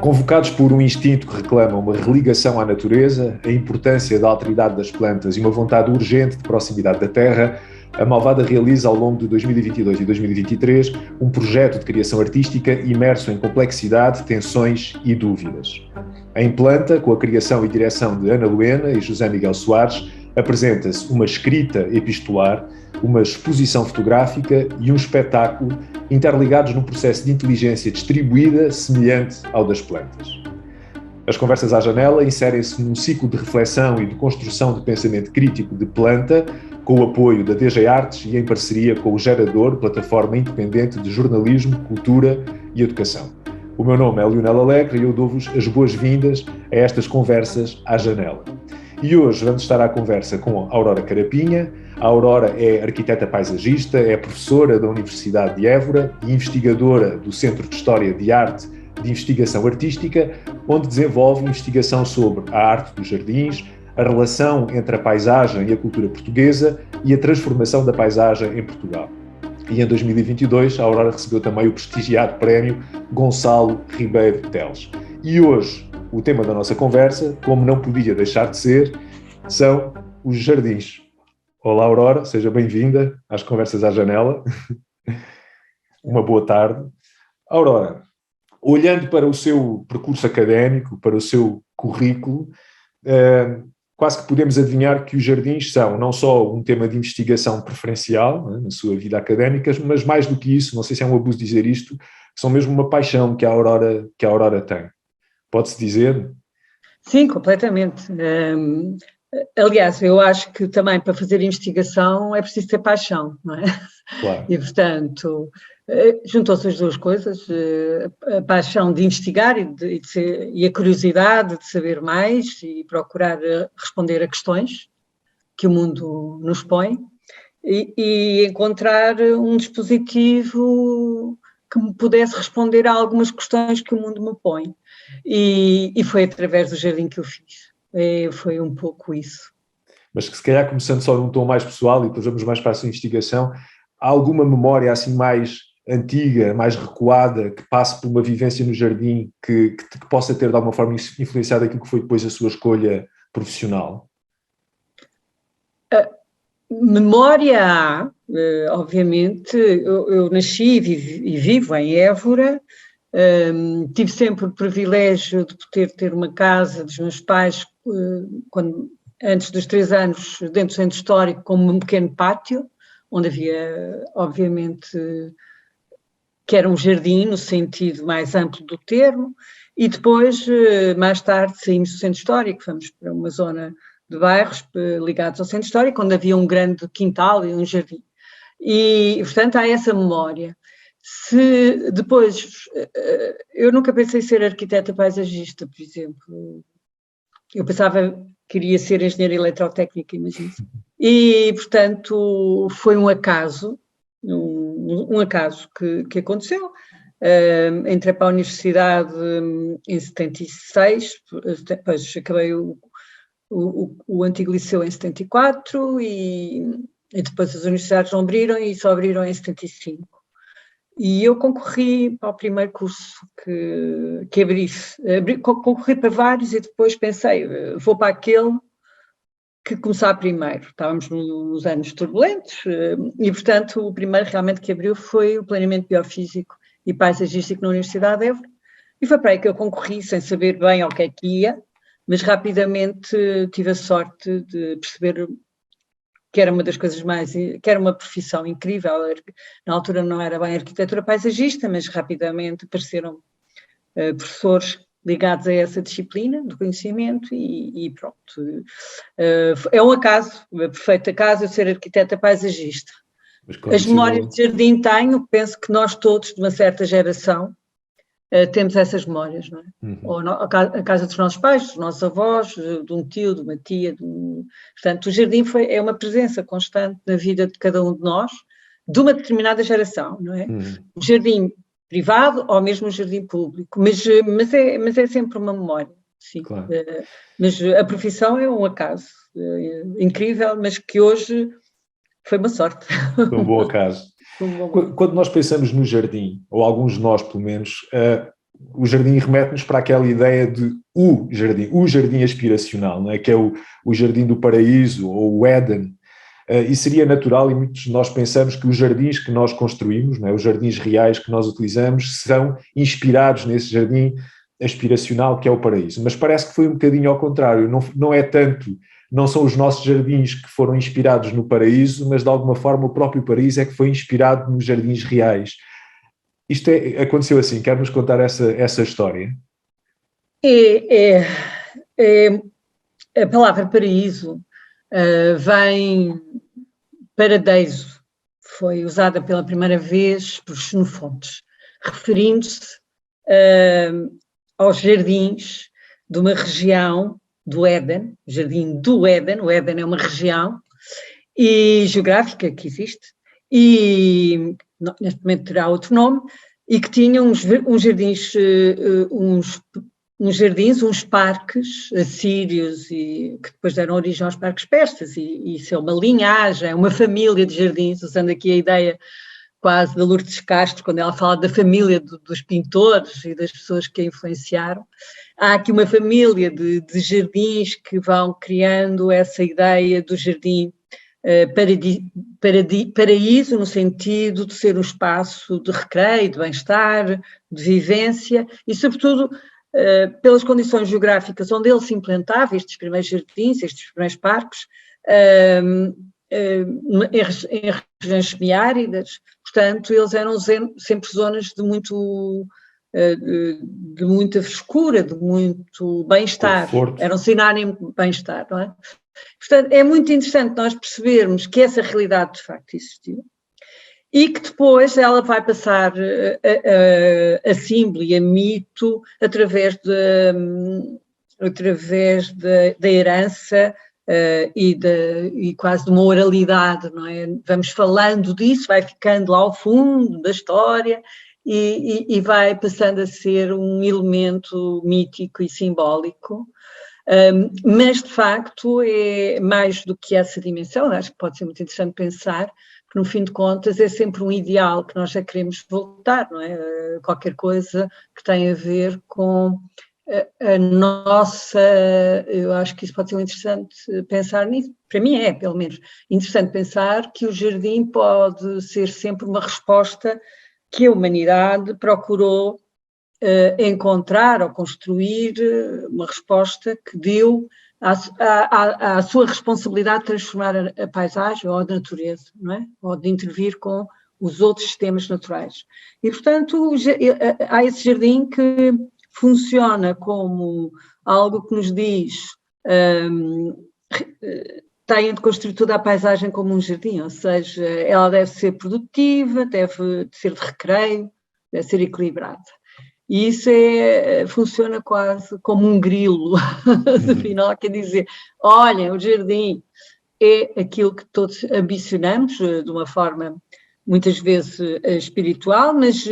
Convocados por um instinto que reclama uma religação à natureza, a importância da alteridade das plantas e uma vontade urgente de proximidade da terra, a Malvada realiza ao longo de 2022 e 2023 um projeto de criação artística imerso em complexidade, tensões e dúvidas. Em Planta, com a criação e direção de Ana Luena e José Miguel Soares, apresenta-se uma escrita epistolar, uma exposição fotográfica e um espetáculo interligados num processo de inteligência distribuída semelhante ao das plantas. As Conversas à Janela inserem-se num ciclo de reflexão e de construção de pensamento crítico de Planta, com o apoio da DG Artes e em parceria com o Gerador, plataforma independente de jornalismo, cultura e educação. O meu nome é Leonel Alegre e eu dou-vos as boas-vindas a estas Conversas à Janela. E hoje vamos estar à conversa com a Aurora Carapinha. A Aurora é arquiteta paisagista, é professora da Universidade de Évora e investigadora do Centro de História de Arte de Investigação Artística, onde desenvolve investigação sobre a arte dos jardins, a relação entre a paisagem e a cultura portuguesa e a transformação da paisagem em Portugal. E em 2022 a Aurora recebeu também o prestigiado prémio Gonçalo Ribeiro Teles. E hoje o tema da nossa conversa, como não podia deixar de ser, são os jardins. Olá Aurora, seja bem-vinda às Conversas à Janela. Uma boa tarde. Aurora, olhando para o seu percurso académico, para o seu currículo, quase que podemos adivinhar que os jardins são não só um tema de investigação preferencial, né, na sua vida académica, mas mais do que isso, não sei se é um abuso dizer isto, são mesmo uma paixão que a Aurora tem. Pode-se dizer? Sim, completamente. Aliás, eu acho que também para fazer investigação é preciso ter paixão, não é? Claro. E, portanto, juntou-se as duas coisas, a paixão de investigar e a curiosidade de saber mais e procurar responder a questões que o mundo nos põe e encontrar um dispositivo que me pudesse responder a algumas questões que o mundo me põe. E foi através do jardim que eu fiz. Foi um pouco isso. Mas que se calhar, começando só num tom mais pessoal e depois vamos mais para a sua investigação, há alguma memória assim mais antiga, mais recuada, que passe por uma vivência no jardim que possa ter de alguma forma influenciado aquilo que foi depois a sua escolha profissional? Memória há, obviamente. Eu nasci e vivo em Évora. Tive sempre o privilégio de poder ter uma casa dos meus pais, antes dos 3 anos, dentro do centro histórico, com um pequeno pátio, onde havia, obviamente, que era um jardim no sentido mais amplo do termo, e depois, mais tarde, saímos do centro histórico, fomos para uma zona de bairros ligados ao centro histórico, onde havia um grande quintal e um jardim. E, portanto, há essa memória. Se depois, eu nunca pensei em ser arquiteta paisagista, por exemplo. Eu pensava que queria ser engenheira eletrotécnica, imagina-se. E, portanto, foi um acaso que aconteceu. Entrei para a universidade em 76, depois acabei o antigo liceu em 74 e depois as universidades não abriram e só abriram em 75. E eu concorri para o primeiro curso que abrisse. Concorri para vários e depois pensei, vou para aquele que começar primeiro. Estávamos nos anos turbulentos e, portanto, o primeiro realmente que abriu foi o planeamento biofísico e paisagístico na Universidade de Évora. E foi para aí que eu concorri, sem saber bem ao que é que ia, mas rapidamente tive a sorte de perceber que era uma das coisas que era uma profissão incrível. Na altura não era bem arquitetura paisagista, mas rapidamente apareceram professores ligados a essa disciplina do conhecimento e pronto. É um acaso, um perfeito acaso eu ser arquiteta paisagista. As memórias de jardim tenho, penso que nós todos, de uma certa geração, temos essas memórias, não é? Uhum. Ou a casa dos nossos pais, dos nossos avós, de um tio, de uma tia. Portanto, o jardim é uma presença constante na vida de cada um de nós, de uma determinada geração, não é? Uhum. O jardim privado ou mesmo o jardim público, mas é sempre uma memória, sim. Claro. Mas a profissão é um acaso incrível, mas que hoje foi uma sorte. Foi um bom acaso. Quando nós pensamos no jardim, ou alguns de nós pelo menos, o jardim remete-nos para aquela ideia de o jardim aspiracional, não é? Que é o jardim do paraíso, ou o Éden. E seria natural, e muitos de nós pensamos que os jardins que nós construímos, não é? Os jardins reais que nós utilizamos, serão inspirados nesse jardim aspiracional que é o paraíso. Mas parece que foi um bocadinho ao contrário, não é tanto, não são os nossos jardins que foram inspirados no paraíso, mas de alguma forma o próprio paraíso é que foi inspirado nos jardins reais. Isto aconteceu assim, quer-nos contar essa história? A palavra paraíso vem paradeiso, foi usada pela primeira vez por Xenofontes, referindo-se aos jardins de uma região do Éden, o jardim do Éden, o Éden é uma região geográfica que existe, e neste momento terá outro nome, e que tinha uns jardins, uns parques assírios, e que depois deram origem aos parques persas, e isso é uma linhagem, é uma família de jardins, usando aqui a ideia quase da Lourdes Castro, quando ela fala da família dos pintores e das pessoas que a influenciaram. Há aqui uma família de jardins que vão criando essa ideia do jardim paraíso, no sentido de ser um espaço de recreio, de bem-estar, de vivência, e sobretudo pelas condições geográficas onde ele se implantava, estes primeiros jardins, estes primeiros parques, em regiões semiáridas, portanto, eles eram sempre zonas de muita frescura, de muito bem-estar, eram sinónimo de bem-estar, não é? Portanto, é muito interessante nós percebermos que essa realidade de facto existiu e que depois ela vai passar a símbolo e a mito através da herança e quase de uma oralidade, não é? Vamos falando disso, vai ficando lá ao fundo da história e vai passando a ser um elemento mítico e simbólico. Mas, de facto, é mais do que essa dimensão, acho que pode ser muito interessante pensar, que no fim de contas é sempre um ideal que nós já queremos voltar, não é? Qualquer coisa que tem a ver com a nossa, eu acho que isso pode ser interessante pensar nisso, para mim é, pelo menos, interessante pensar que o jardim pode ser sempre uma resposta que a humanidade procurou encontrar ou construir uma resposta que deu à sua responsabilidade de transformar a paisagem ou a natureza, não é? Ou de intervir com os outros sistemas naturais. E, portanto, há esse jardim que funciona como algo que nos diz tem de construir toda a paisagem como um jardim, ou seja, ela deve ser produtiva, deve ser de recreio, deve ser equilibrada. E isso funciona quase como um grilo, afinal, quer dizer, olhem, o jardim é aquilo que todos ambicionamos, de uma forma muitas vezes espiritual, mas,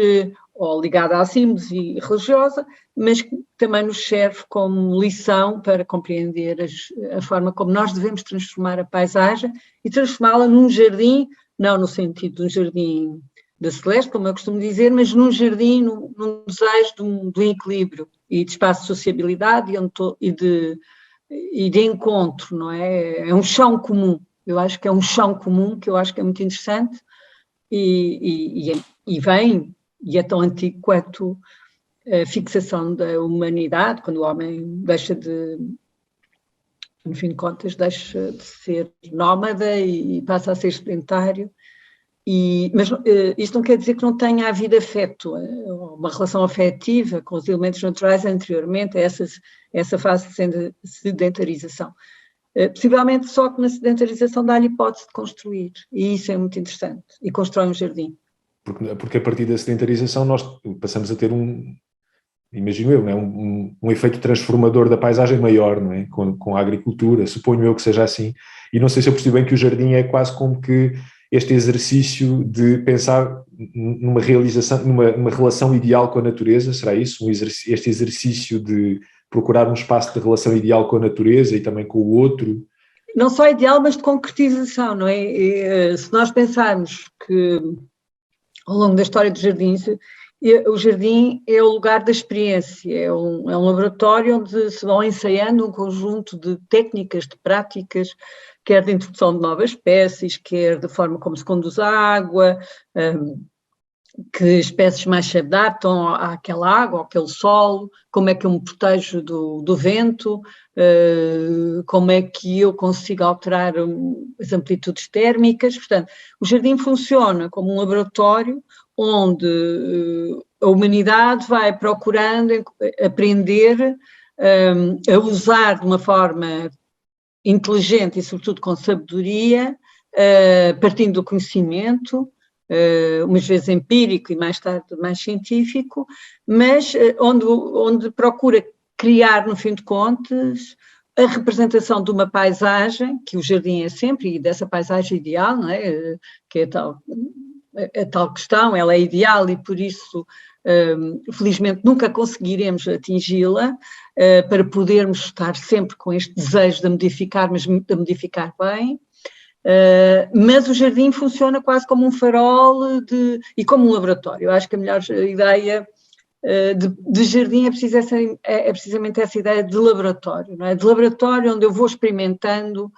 ou ligada à símbose religiosa, mas que também nos serve como lição para compreender a forma como nós devemos transformar a paisagem e transformá-la num jardim, não no sentido de um jardim da Celeste, como eu costumo dizer, mas num jardim, num desejo de um equilíbrio e de espaço de sociabilidade e de encontro, não é? É um chão comum, eu acho que é um chão comum, que eu acho que é muito interessante e é tão antigo quanto a fixação da humanidade, quando o homem deixa de, no fim de contas, deixa de ser nómada e passa a ser sedentário. Mas isto não quer dizer que não tenha havido afeto, uma relação afetiva com os elementos naturais anteriormente a essa fase de sedentarização. Possivelmente só que na sedentarização dá-lhe hipótese de construir, e isso é muito interessante, e constrói um jardim. Porque a partir da sedentarização nós passamos a ter imagino eu, não é? um efeito transformador da paisagem maior, não é? Com a agricultura, suponho eu que seja assim, e não sei se eu percebi bem que o jardim é quase como que este exercício de pensar numa realização, numa relação ideal com a natureza, será isso? Este exercício de procurar um espaço de relação ideal com a natureza e também com o outro? Não só ideal, mas de concretização, não é? Se nós pensarmos que ao longo da história dos jardins o jardim é o lugar da experiência, é um laboratório onde se vão ensaiando um conjunto de técnicas, de práticas, quer de introdução de novas espécies, quer da forma como se conduz a água, que espécies mais se adaptam àquela água, àquele solo, como é que eu me protejo do vento, como é que eu consigo alterar as amplitudes térmicas. Portanto, o jardim funciona como um laboratório onde a humanidade vai procurando aprender a usar de uma forma inteligente e, sobretudo, com sabedoria, partindo do conhecimento, umas vezes empírico e mais tarde mais científico, mas onde procura criar, no fim de contas, a representação de uma paisagem, que o jardim é sempre, e dessa paisagem ideal, não é? Que é a tal questão, ela é ideal e por isso, felizmente, nunca conseguiremos atingi-la, para podermos estar sempre com este desejo de modificar, mas de modificar bem. Mas o jardim funciona quase como um farol e como um laboratório. Eu acho que a melhor ideia de jardim é precisamente essa ideia de laboratório, não é? De laboratório onde eu vou experimentando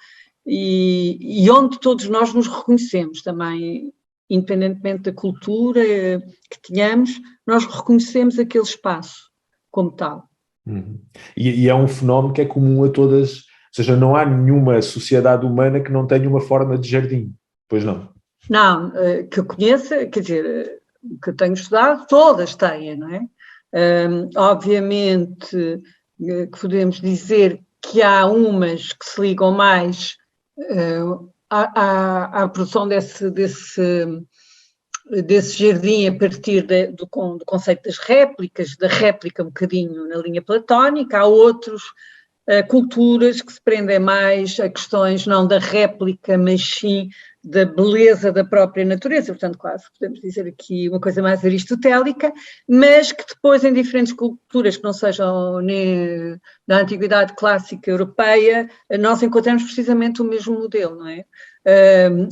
e onde todos nós nos reconhecemos também, independentemente da cultura que tenhamos, nós reconhecemos aquele espaço como tal. E é um fenómeno que é comum a todas. Ou seja, não há nenhuma sociedade humana que não tenha uma forma de jardim, pois não? Não, que eu conheça, quer dizer, que eu tenho estudado, todas têm, não é? Obviamente que podemos dizer que há umas que se ligam mais à produção desse jardim a partir do conceito das réplicas, da réplica um bocadinho na linha platónica, há outros culturas que se prendem mais a questões não da réplica, mas sim da beleza da própria natureza, portanto quase podemos dizer aqui uma coisa mais aristotélica, mas que depois em diferentes culturas que não sejam da antiguidade clássica europeia, nós encontramos precisamente o mesmo modelo, não é?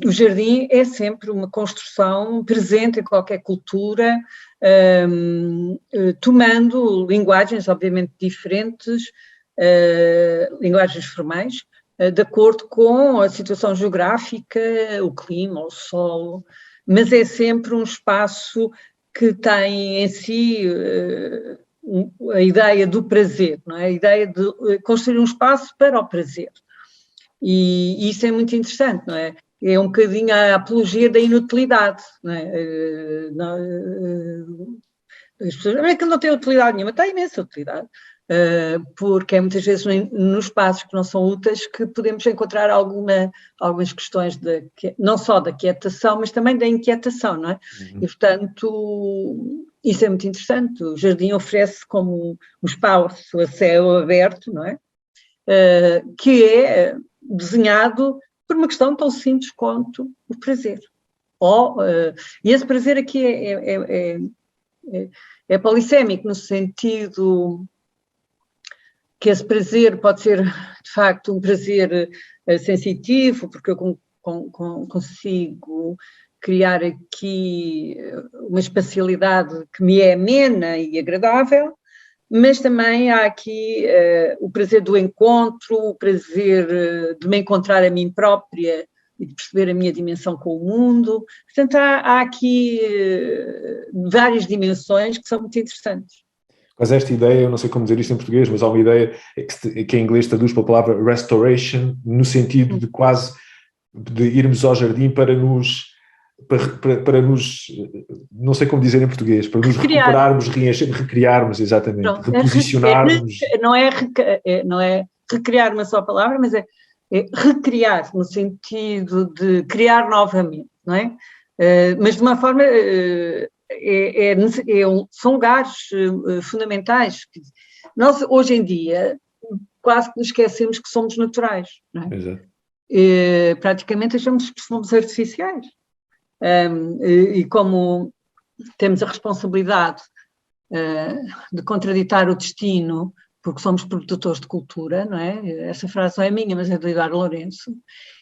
O jardim é sempre uma construção presente em qualquer cultura, tomando linguagens obviamente diferentes, linguagens formais, de acordo com a situação geográfica, o clima, o solo, mas é sempre um espaço que tem em si a ideia do prazer, não é? A ideia de construir um espaço para o prazer. E isso é muito interessante, não é? É um bocadinho a apologia da inutilidade, não é? As pessoas, não é que não tem utilidade nenhuma, tem imensa utilidade. Porque é muitas vezes nos espaços que não são úteis que podemos encontrar algumas questões não só da quietação, mas também da inquietação, não é? E, portanto, isso é muito interessante. O jardim oferece como um espaço a céu aberto, não é? Que é desenhado por uma questão tão simples quanto o prazer. E esse prazer aqui é polissémico, no sentido que esse prazer pode ser, de facto, um prazer sensitivo, porque eu consigo criar aqui uma espacialidade que me é amena e agradável, mas também há aqui o prazer do encontro, o prazer de me encontrar a mim própria e de perceber a minha dimensão com o mundo. Portanto, há aqui várias dimensões que são muito interessantes. Mas esta ideia, eu não sei como dizer isto em português, mas há uma ideia que em inglês traduz para a palavra restoration, no sentido de quase de irmos ao jardim para nos, não sei como dizer em português, para nos recuperarmos, recriarmos, exatamente, pronto, reposicionarmos. Não é recriar uma só palavra, mas é recriar, no sentido de criar novamente, não é? Mas de uma forma... são lugares fundamentais. Nós, hoje em dia, quase que nos esquecemos que somos naturais, não é? Exato. Praticamente achamos que somos artificiais. E como temos a responsabilidade de contraditar o destino, porque somos produtores de cultura, não é? Essa frase não é minha, mas é de Eduardo Lourenço,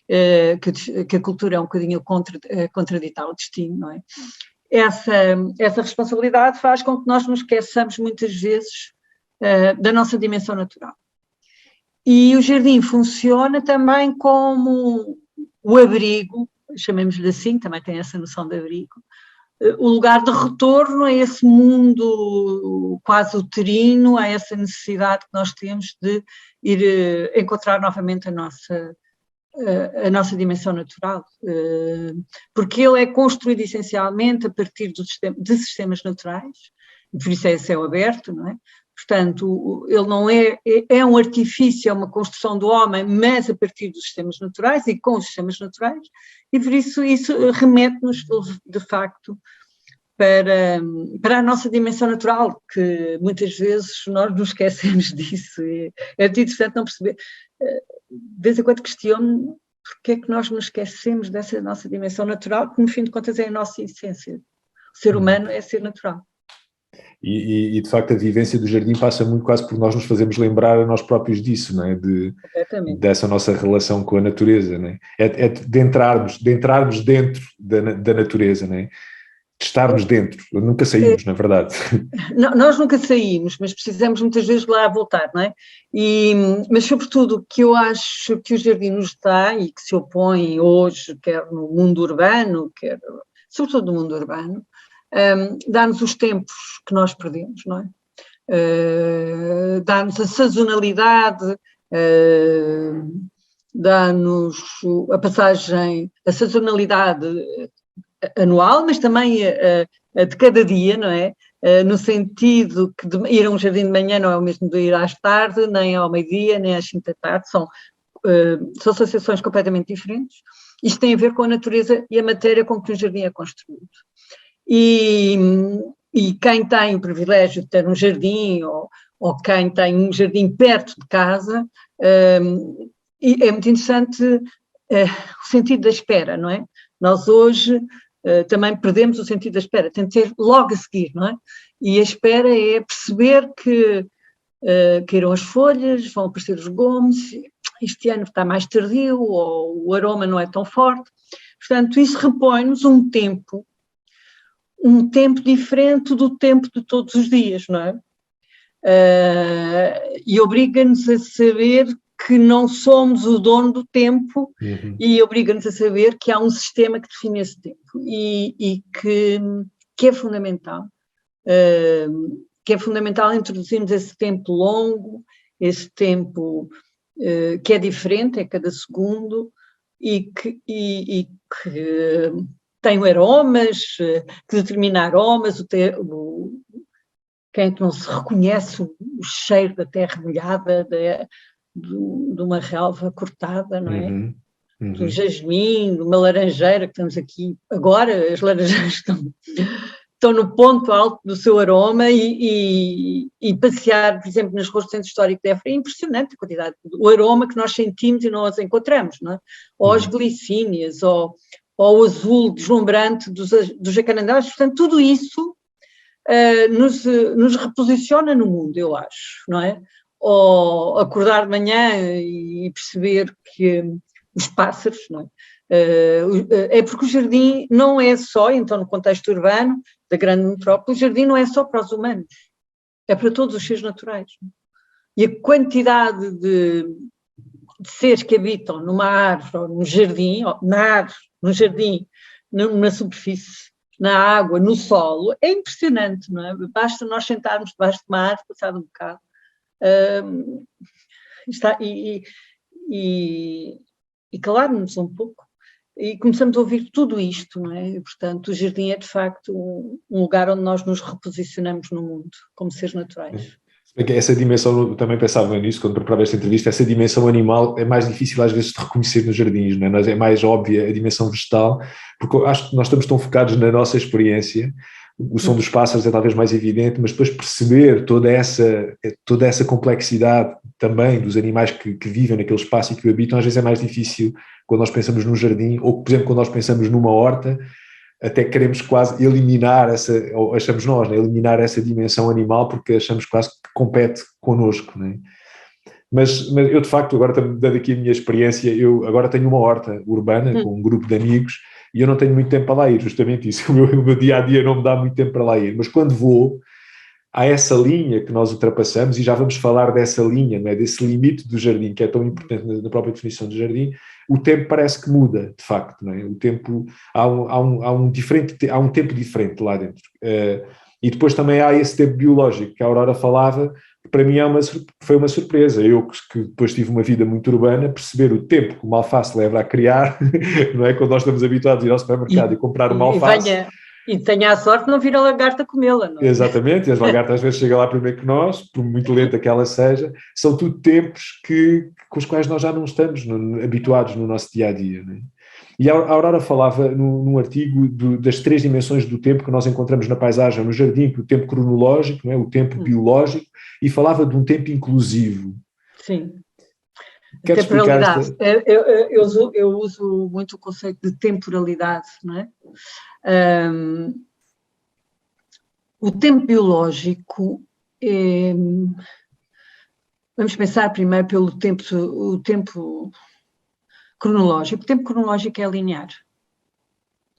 que a cultura é um bocadinho contraditar o destino, não é? essa responsabilidade faz com que nós nos esqueçamos muitas vezes da nossa dimensão natural. E o jardim funciona também como o abrigo, chamemos-lhe assim, também tem essa noção de abrigo, o lugar de retorno a esse mundo quase uterino, a essa necessidade que nós temos de ir encontrar novamente a nossa dimensão natural, porque ele é construído essencialmente a partir de sistemas naturais, e por isso é céu aberto, não é? Portanto, ele não é um artifício, é uma construção do homem, mas a partir dos sistemas naturais e com os sistemas naturais, e por isso remete-nos, de facto, para a nossa dimensão natural, que muitas vezes nós nos esquecemos disso. É interessante não perceber. De vez em quando questiono porque é que nós nos esquecemos dessa nossa dimensão natural, que no fim de contas é a nossa essência. O ser humano é ser natural. E de facto a vivência do jardim passa muito quase por nós nos fazermos lembrar a nós próprios disso, não é? Dessa nossa relação com a natureza, não é? De entrarmos dentro da natureza, não é? De estarmos dentro, nunca saímos, na verdade. Nós nunca saímos, mas precisamos muitas vezes lá voltar, não é? Mas sobretudo o que eu acho que o jardim nos dá e que se opõe hoje, quer no mundo urbano, quer sobretudo no mundo urbano, dá-nos os tempos que nós perdemos, não é? Dá-nos a sazonalidade, dá-nos a passagem, a sazonalidade anual, mas também a de cada dia, não é? No sentido que ir a um jardim de manhã não é o mesmo de ir às tarde, nem ao meio-dia, nem às 5 da tarde, são sensações completamente diferentes. Isto tem a ver com a natureza e a matéria com que o jardim é construído. E quem tem o privilégio de ter um jardim, ou quem tem um jardim perto de casa, é muito interessante o sentido da espera, não é? Nós hoje também perdemos o sentido da espera, tem de ser logo a seguir, não é? E a espera é perceber que caíram as folhas, vão aparecer os gomos, este ano está mais tardio, ou o aroma não é tão forte. Portanto, isso repõe-nos um tempo diferente do tempo de todos os dias, não é? E obriga-nos a saber que não somos o dono do tempo, e obriga-nos a saber que há um sistema que define esse tempo e que é fundamental. Que é fundamental introduzirmos esse tempo longo, esse tempo que é diferente, é cada segundo, e que tem aromas, que determina aromas, quem é que não se reconhece o cheiro da terra molhada, de uma relva cortada, não é? Do jasmim, de uma laranjeira, que estamos aqui agora, as laranjeiras estão no ponto alto do seu aroma, e passear, por exemplo, nas ruas do Centro Histórico de Évora é impressionante a quantidade, o aroma que nós sentimos e não as encontramos, não é? Ou as glicínias, ou o azul deslumbrante dos jacarandás. Portanto, tudo isso nos reposiciona no mundo, eu acho, não é? Ou acordar de manhã e perceber que os pássaros, não é? É porque o jardim não é só, então no contexto urbano da grande metrópole, o jardim não é só para os humanos, é para todos os seres naturais. E a quantidade de seres que habitam numa árvore, ou num jardim, ou na árvore, no jardim, na superfície, na água, no solo, é impressionante, não é? Basta nós sentarmos debaixo de uma árvore, passar um bocado, e calarmos um pouco, e começamos a ouvir tudo isto, não é? E, portanto, o jardim é de facto um lugar onde nós nos reposicionamos no mundo, como seres naturais. Essa dimensão, eu também pensava nisso quando preparava esta entrevista, essa dimensão animal é mais difícil às vezes de reconhecer nos jardins, não é? É mais óbvia a dimensão vegetal, porque eu acho que nós estamos tão focados na nossa experiência, o som dos pássaros é talvez mais evidente, mas depois perceber toda essa complexidade também dos animais que vivem naquele espaço e que o habitam, às vezes é mais difícil quando nós pensamos num jardim, ou por exemplo quando nós pensamos numa horta, até queremos quase eliminar ou achamos nós, né, eliminar essa dimensão animal, porque achamos quase que compete connosco, né? Mas eu de facto, agora dando aqui a minha experiência, eu agora tenho uma horta urbana com um grupo de amigos, e eu não tenho muito tempo para lá ir, justamente isso, o meu dia-a-dia não me dá muito tempo para lá ir, mas quando vou, há essa linha que nós ultrapassamos, e já vamos falar dessa linha, não é? Desse limite do jardim, que é tão importante na própria definição do jardim, o tempo parece que muda, de facto, não é? O tempo, há um tempo diferente lá dentro. E depois também há esse tempo biológico que a Aurora falava, que para mim foi uma surpresa. Eu, que depois tive uma vida muito urbana, perceber o tempo que uma alface leva a criar, não é? Quando nós estamos habituados a ir ao supermercado e comprar uma alface. E tenha a sorte de não vir a lagarta comê-la, não é? Exatamente, e as lagartas às vezes chegam lá primeiro que nós, por muito lenta que ela seja, são tudo tempos com os quais nós já não estamos habituados no nosso dia-a-dia. Né? E a Aurora falava num artigo das 3 dimensões do tempo que nós encontramos na paisagem, no jardim, o tempo cronológico, não é? O tempo biológico, e falava de um tempo inclusivo. Sim. Queres explicar temporalidade. Eu uso muito o conceito de temporalidade, não é? O tempo biológico vamos pensar primeiro pelo o tempo cronológico. O tempo cronológico é linear.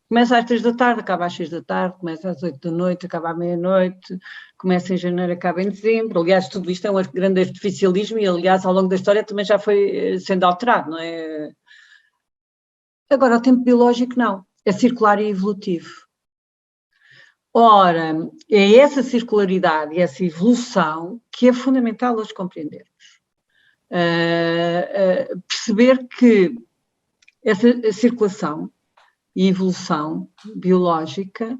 Começa às 3 da tarde, acaba às 6 da tarde, começa às 8 da noite, acaba à meia-noite, começa em janeiro, acaba em dezembro. Aliás, tudo isto é um grande artificialismo e, aliás, ao longo da história também já foi sendo alterado, não é? Agora, o tempo biológico não, é circular e evolutivo. Ora, é essa circularidade e essa evolução que é fundamental hoje compreendermos. Perceber que essa circulação e evolução biológica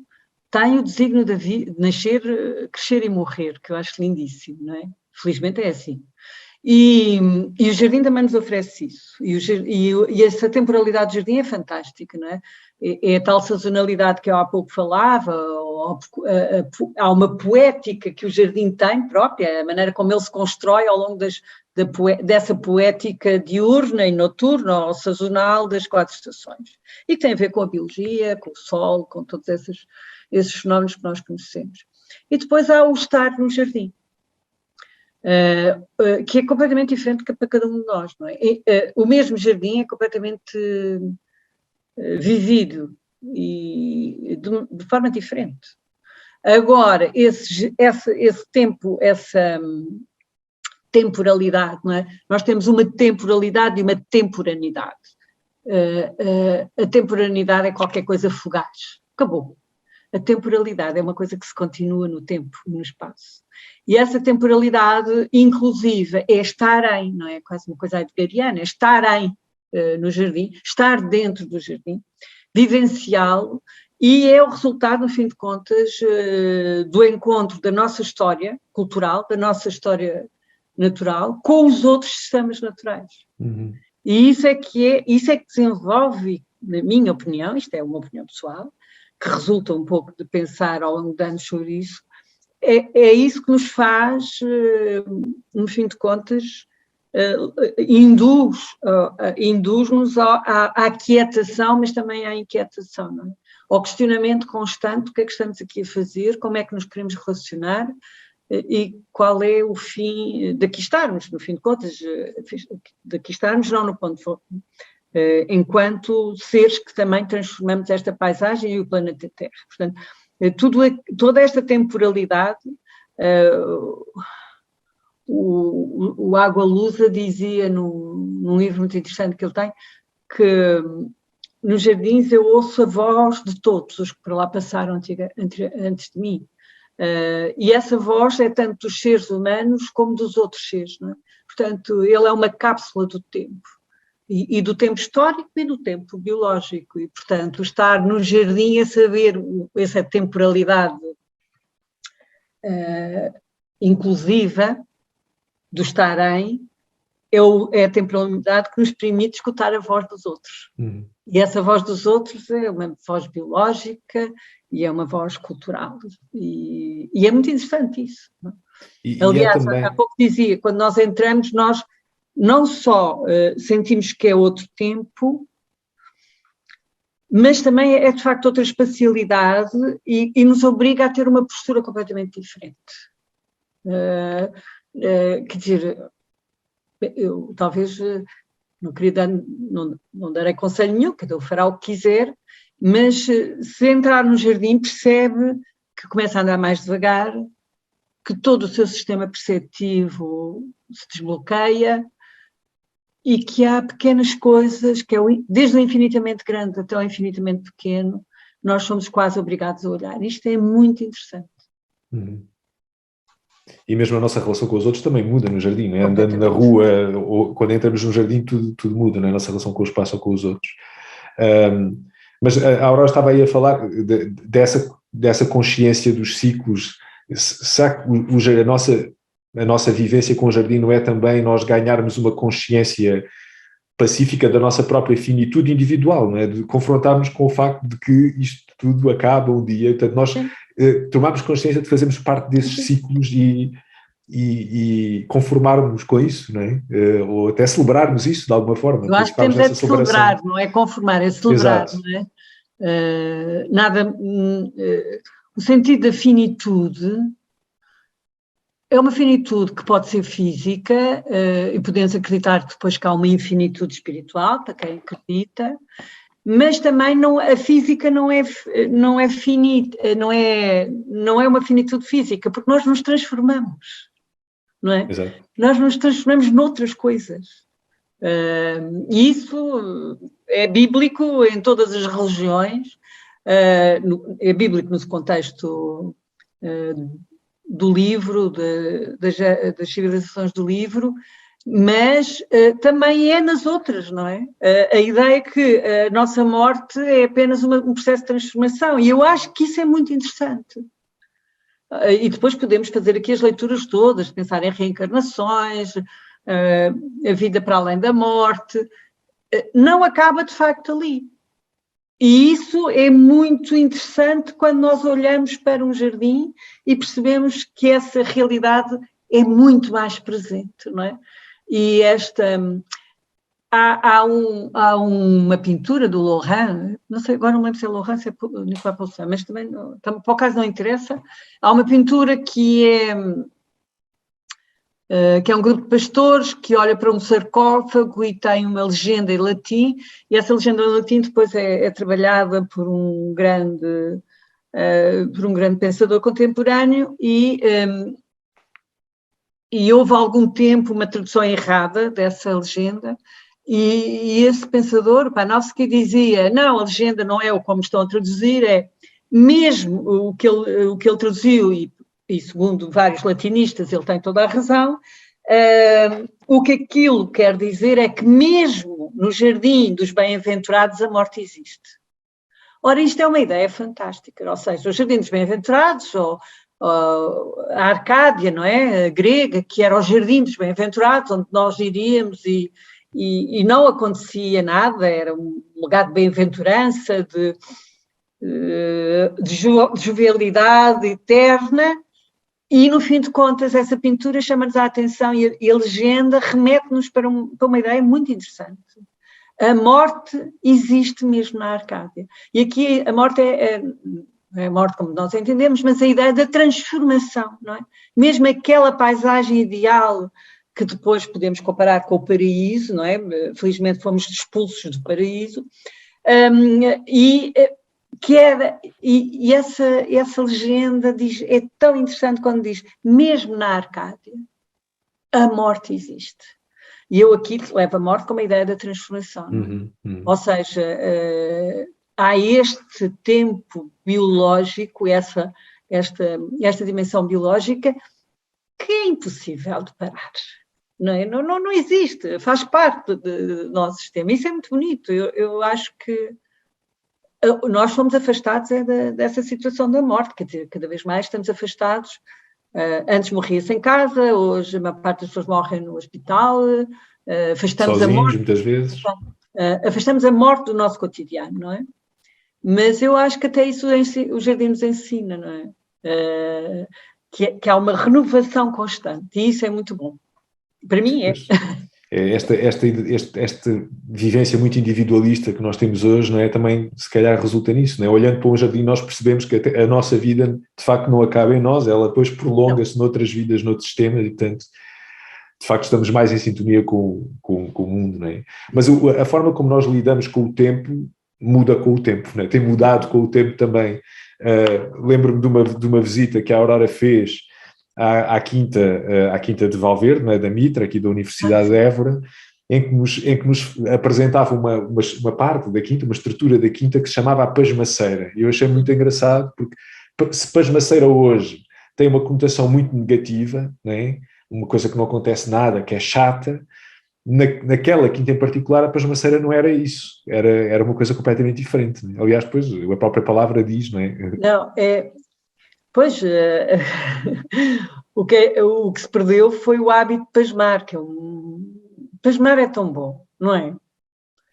tem o desígnio de nascer, crescer e morrer, que eu acho lindíssimo, não é? Felizmente é assim. E o jardim também nos oferece isso. E essa temporalidade do jardim é fantástica, não é? É a tal sazonalidade que eu há pouco falava, há uma poética que o jardim tem própria, a maneira como ele se constrói ao longo dessa poética diurna e noturna ou sazonal das 4 estações. E que tem a ver com a biologia, com o sol, com todos esses fenómenos que nós conhecemos. E depois há o estar no jardim. Que é completamente diferente para cada um de nós, não é? O mesmo jardim é completamente vivido e de forma diferente. Agora, esse tempo, essa temporalidade, não é? Nós temos uma temporalidade e uma temporaneidade. A temporaneidade é qualquer coisa fugaz. Acabou. A temporalidade é uma coisa que se continua no tempo e no espaço. E essa temporalidade inclusiva é estar em, não é? Quase uma coisa heideggeriana, é estar no jardim, estar dentro do jardim, vivenciá-lo, e é o resultado, no fim de contas, do encontro da nossa história cultural, da nossa história natural, com os outros sistemas naturais. Uhum. E isso é que desenvolve, na minha opinião, isto é uma opinião pessoal, que resulta um pouco de pensar ao longo de anos sobre isso, é isso que nos faz, no fim de contas, induz-nos à aquietação, mas também à inquietação, não é? Ao questionamento constante do que é que estamos aqui a fazer, como é que nos queremos relacionar e qual é o fim daqui estarmos, no fim de contas, daqui estarmos não no ponto de enquanto seres que também transformamos esta paisagem e o planeta Terra. Portanto, toda esta temporalidade, o Água Lusa dizia num livro muito interessante que ele tem, que nos jardins eu ouço a voz de todos os que por lá passaram antes de mim. E essa voz é tanto dos seres humanos como dos outros seres, não é? Portanto, ele é uma cápsula do tempo. E do tempo histórico e do tempo biológico. E, portanto, estar no jardim a saber essa temporalidade inclusiva do estar é a temporalidade que nos permite escutar a voz dos outros. Uhum. E essa voz dos outros é uma voz biológica e é uma voz cultural. E é muito interessante isso. Não é? Aliás, há pouco dizia, quando nós entramos, nós não só sentimos que é outro tempo, mas também é de facto outra espacialidade e nos obriga a ter uma postura completamente diferente. Quer dizer, eu talvez não queria não darei conselho nenhum, cada um fará o que quiser, Mas se entrar no jardim percebe que começa a andar mais devagar, que todo o seu sistema perceptivo se desbloqueia e que há pequenas coisas, que é desde o infinitamente grande até o infinitamente pequeno, nós somos quase obrigados a olhar. Isto é muito interessante. E mesmo a nossa relação com os outros também muda no jardim, não é? Andando na rua, ou quando entramos no jardim, tudo muda, não é? A nossa relação com o espaço ou com os outros. Mas a Aurora estava aí a falar dessa consciência dos ciclos. Será que a nossa vivência com o jardim não é também nós ganharmos uma consciência pacífica da nossa própria finitude individual, não é? De confrontarmos com o facto de que isto tudo acaba um dia, portanto nós tomarmos consciência de fazermos parte desses ciclos e conformarmos com isso, não é? Ou até celebrarmos isso de alguma forma. Eu acho que temos de celebrar, não é conformar, é celebrar. Exato. Não é? O sentido da finitude é uma finitude que pode ser física, e podemos acreditar depois que há uma infinitude espiritual, para quem acredita, mas também a física não é finita, não é uma finitude física, porque nós nos transformamos, não é? Exato. Nós nos transformamos noutras coisas. E isso é bíblico em todas as religiões, é bíblico no contexto do livro, das civilizações do livro, mas também é nas outras, não é? A ideia é que a nossa morte é apenas um processo de transformação, e eu acho que isso é muito interessante. E depois podemos fazer aqui as leituras todas, pensar em reencarnações, a vida para além da morte, não acaba de facto ali. E isso é muito interessante quando nós olhamos para um jardim e percebemos que essa realidade é muito mais presente, não é? E há uma pintura do Laurent, não sei, agora não lembro se é Laurent, se é Nicolas Poussin, mas também, para o caso não interessa, há uma pintura que é um grupo de pastores que olha para um sarcófago e tem uma legenda em latim, e essa legenda em latim depois é trabalhada por um grande pensador contemporâneo e houve algum tempo uma tradução errada dessa legenda, e esse pensador, Panofsky, dizia, não, a legenda não é como estão a traduzir, é mesmo o que ele traduziu, e segundo vários latinistas ele tem toda a razão, o que aquilo quer dizer é que mesmo no jardim dos bem-aventurados a morte existe. Ora, isto é uma ideia fantástica, ou seja, o jardim dos bem-aventurados, ou a Arcádia, não é? A grega, que era o jardim dos bem-aventurados, onde nós iríamos e não acontecia nada, era um lugar de bem-aventurança, de jovialidade eterna, e no fim de contas essa pintura chama-nos a atenção e a legenda remete-nos para uma ideia muito interessante. A morte existe mesmo na Arcádia. E aqui a morte é a morte como nós entendemos, mas a ideia da transformação, não é? Mesmo aquela paisagem ideal que depois podemos comparar com o paraíso, não é? Felizmente fomos expulsos do paraíso, e essa legenda diz, é tão interessante quando diz, mesmo na Arcádia, a morte existe. E eu aqui levo a morte como a ideia da transformação. Ou seja, há este tempo biológico, esta dimensão biológica, que é impossível de parar. Não existe, faz parte do nosso sistema. Isso é muito bonito. Eu acho que nós somos afastados dessa situação da morte, quer dizer, cada vez mais estamos afastados. Antes morria-se em casa, hoje a maior parte das pessoas morrem no hospital, afastamos sozinhos, a morte. Muitas vezes. Afastamos a morte do nosso cotidiano, não é? Mas eu acho que até isso o jardim nos ensina, não é? Que há uma renovação constante, e isso é muito bom. Para mim é. Esta vivência muito individualista que nós temos hoje, não é? Também se calhar resulta nisso, não é? Olhando para um jardim nós percebemos que a nossa vida de facto não acaba em nós, ela depois prolonga-se noutras vidas, noutros sistemas, e portanto de facto estamos mais em sintonia com o mundo, não é? Mas a forma como nós lidamos com o tempo muda com o tempo, né? Tem mudado com o tempo também. Lembro-me de uma visita que a Aurora fez à Quinta de Valverde, né, da Mitra, aqui da Universidade de Évora, em que nos apresentava uma parte da Quinta, uma estrutura da Quinta que se chamava a Pasmaceira. E eu achei muito engraçado, porque se Pasmaceira hoje tem uma conotação muito negativa, né? Uma coisa que não acontece nada, que é chata, naquela Quinta em particular, a pasmaceira não era isso, era uma coisa completamente diferente. Né? Aliás, depois a própria palavra diz, não é? Não, pois, o que se perdeu foi o hábito de pasmar, pasmar é tão bom, não é?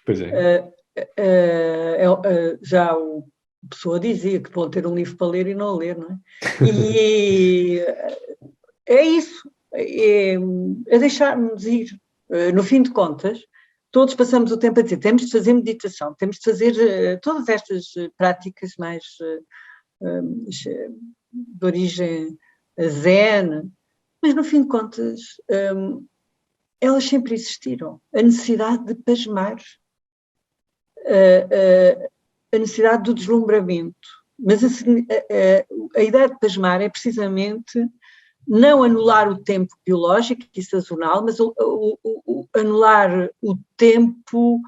Pois é. Já a pessoa dizia que vão ter um livro para ler e não ler, não é? E é isso, é deixar-nos ir. No fim de contas, todos passamos o tempo a dizer, temos de fazer meditação, temos de fazer todas estas práticas mais de origem zen, mas no fim de contas elas sempre existiram. A necessidade de pasmar, a necessidade do deslumbramento, mas a ideia de pasmar é precisamente não anular o tempo biológico e sazonal, mas anular o tempo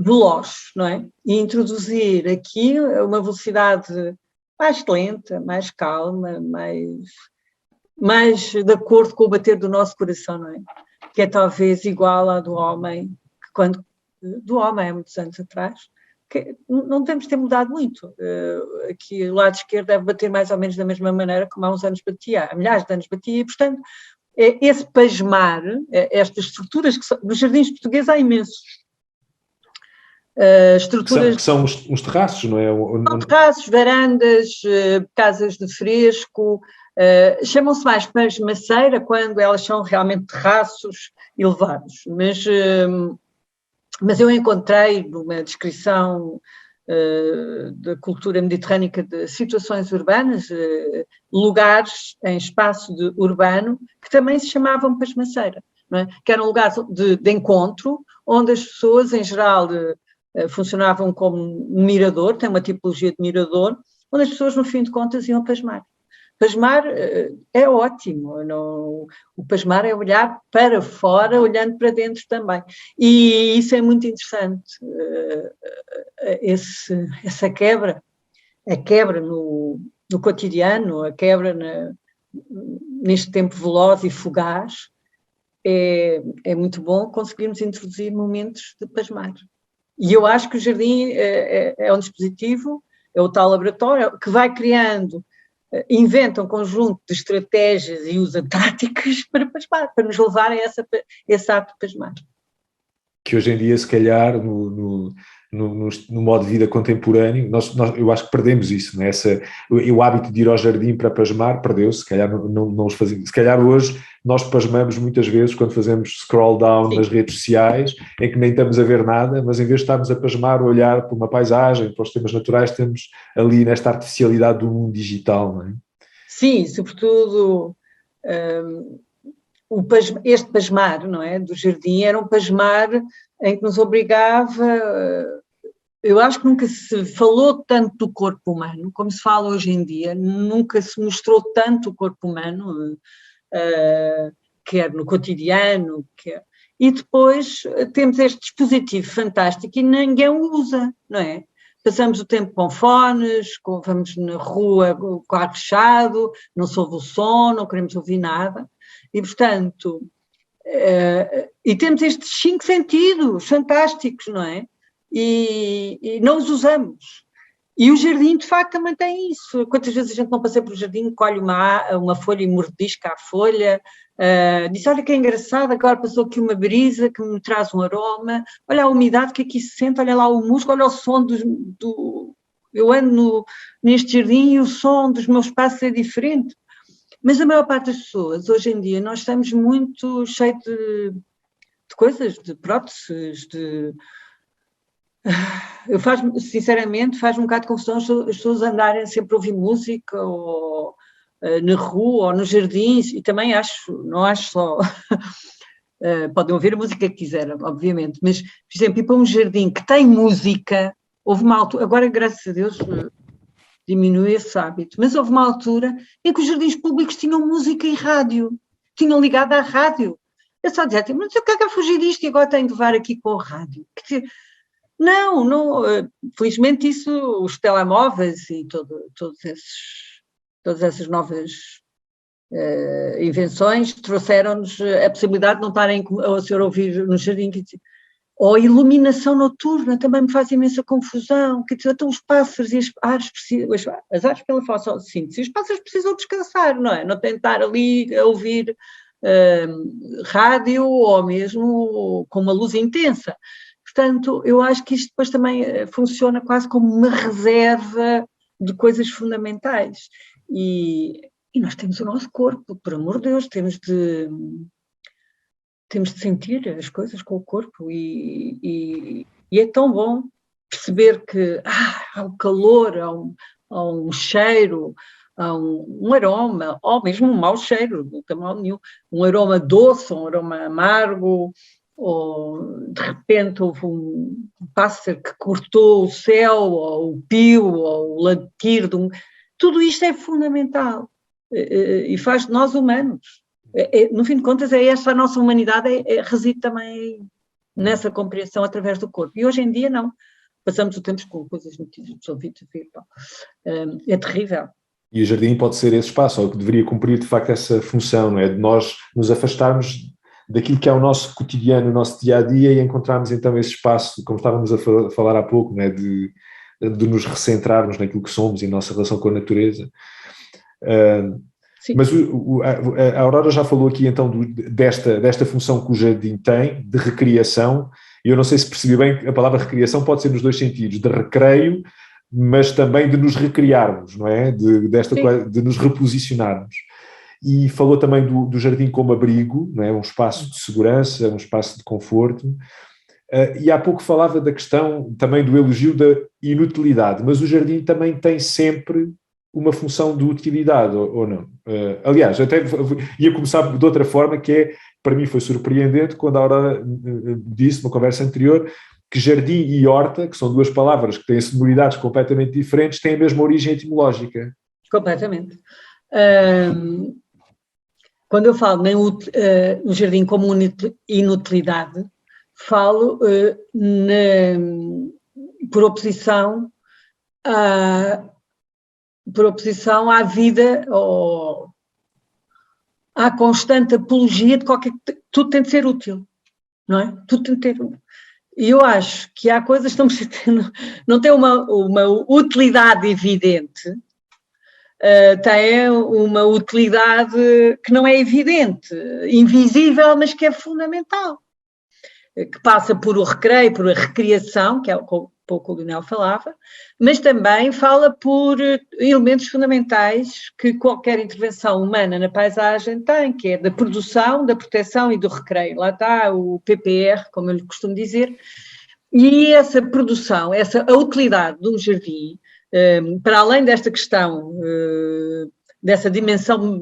veloz, não é? E introduzir aqui uma velocidade mais lenta, mais calma, mais de acordo com o bater do nosso coração, não é? Que é talvez igual à do homem, do homem há muitos anos atrás, que não temos de ter mudado muito. Aqui o lado esquerdo deve bater mais ou menos da mesma maneira como há uns anos batia, há milhares de anos batia, e portanto esse pasmar, estas estruturas que nos jardins portugueses há imensos. Estruturas que são uns terraços, não é? São terraços, varandas, casas de fresco, chamam-se mais pasmaceira quando elas são realmente terraços elevados, mas eu encontrei numa descrição da cultura mediterrânica de situações urbanas, lugares em espaço urbano que também se chamavam pasmaceira, não é? Que eram lugares de encontro, onde as pessoas, em geral, funcionavam como um mirador, tem uma tipologia de mirador, onde as pessoas, no fim de contas, iam pasmar. Pasmar é ótimo, o pasmar é olhar para fora, olhando para dentro também. E isso é muito interessante, essa quebra, a quebra no cotidiano, a quebra neste tempo veloz e fugaz, é muito bom conseguirmos introduzir momentos de pasmar. E eu acho que o jardim é um dispositivo, é o tal laboratório que vai criando, inventa um conjunto de estratégias e usa táticas para pasmar, para nos levar a esse ato de pasmar. Que hoje em dia, se calhar, no modo de vida contemporâneo, eu acho que perdemos isso, né? O hábito de ir ao jardim para pasmar perdeu-se, se calhar não os fazemos. Se calhar hoje nós pasmamos muitas vezes quando fazemos scroll down Sim. nas redes sociais, em que nem estamos a ver nada, mas em vez de estarmos a pasmar, olhar para uma paisagem, para os temas naturais, estamos ali nesta artificialidade do mundo digital, não é? Sim, sobretudo este pasmar, não é, do jardim, era um pasmar em que nos obrigava, eu acho que nunca se falou tanto do corpo humano, como se fala hoje em dia, nunca se mostrou tanto o corpo humano, quer no cotidiano, e depois temos este dispositivo fantástico e ninguém o usa, não é? Passamos o tempo com fones, vamos na rua com o carro fechado, não se ouve o som, não queremos ouvir nada. E, portanto, e temos estes 5 sentidos fantásticos, não é? E não os usamos. E o jardim, de facto, também tem isso. Quantas vezes a gente não passeia pelo jardim, colhe uma folha e mordisca a folha, diz, olha que é engraçado, agora passou aqui uma brisa que me traz um aroma, olha a umidade que aqui se sente, olha lá o musgo, olha o som eu ando neste jardim e o som dos meus passos é diferente. Mas a maior parte das pessoas, hoje em dia, nós estamos muito cheios de coisas, de próteses, sinceramente, faz um bocado de confusão as pessoas andarem sempre a ouvir música, ou na rua, ou nos jardins, e também não acho só podem ouvir a música que quiserem, obviamente, mas, por exemplo, ir para um jardim que tem música, houve uma altura, agora graças a Deus diminui esse hábito, mas houve uma altura em que os jardins públicos tinham música e rádio, tinham ligado à rádio. Eu só dizia, mas eu quero fugir disto e agora tenho de levar aqui com o rádio. Não, felizmente isso, os telemóveis e todas essas novas invenções trouxeram-nos a possibilidade de não estarem a ser ouvir no jardim. Ou a iluminação noturna também me faz imensa confusão, então os pássaros e as aves pela fotossíntese, os pássaros precisam descansar, não é? Não tem de estar ali a ouvir rádio ou mesmo com uma luz intensa. Portanto, eu acho que isto depois também funciona quase como uma reserva de coisas fundamentais. E nós temos o nosso corpo, por amor de Deus, temos de sentir as coisas com o corpo e é tão bom perceber que há um calor, há um cheiro, há um aroma, ou mesmo um mau cheiro, não tem mal nenhum, um aroma doce, um aroma amargo, ou de repente houve um pássaro que cortou o céu, ou o pio, ou o latir de Tudo isto é fundamental e faz de nós humanos. No fim de contas, esta a nossa humanidade reside também nessa compreensão através do corpo. E hoje em dia não. Passamos o tempo com coisas notícias dos ouvidos. É terrível. E o jardim pode ser esse espaço, ou que deveria cumprir de facto essa função, não é? De nós nos afastarmos daquilo que é o nosso cotidiano, o nosso dia-a-dia, e encontrarmos então esse espaço, como estávamos a falar há pouco, não é? De nos recentrarmos naquilo que somos e na nossa relação com a natureza. Mas a Aurora já falou aqui então desta função que o jardim tem, de recriação, e eu não sei se percebi bem, a palavra recriação pode ser nos dois sentidos, de recreio, mas também de nos recriarmos, não é? De nos reposicionarmos. E falou também do jardim como abrigo, não é? Um espaço de segurança, um espaço de conforto. E há pouco falava da questão também do elogio da inutilidade, mas o jardim também tem sempre uma função de utilidade, ou não? Aliás, até ia começar de outra forma, que para mim foi surpreendente, quando a Aurora disse, numa conversa anterior, que jardim e horta, que são duas palavras que têm sonoridades completamente diferentes, têm a mesma origem etimológica. Completamente. Quando eu falo no jardim como inutilidade, falo por oposição à vida, ou à constante apologia de tudo tem de ser útil, não é? Tudo tem de ter. E eu acho que há coisas que não têm uma utilidade evidente, têm uma utilidade que não é evidente, invisível, mas que é fundamental, que passa por o recreio, por a recriação, que é o pouco o Lionel falava, mas também fala por elementos fundamentais que qualquer intervenção humana na paisagem tem, que é da produção, da proteção e do recreio. Lá está o PPR, como eu lhe costumo dizer, e essa produção, a utilidade de um jardim, para além desta questão, dessa dimensão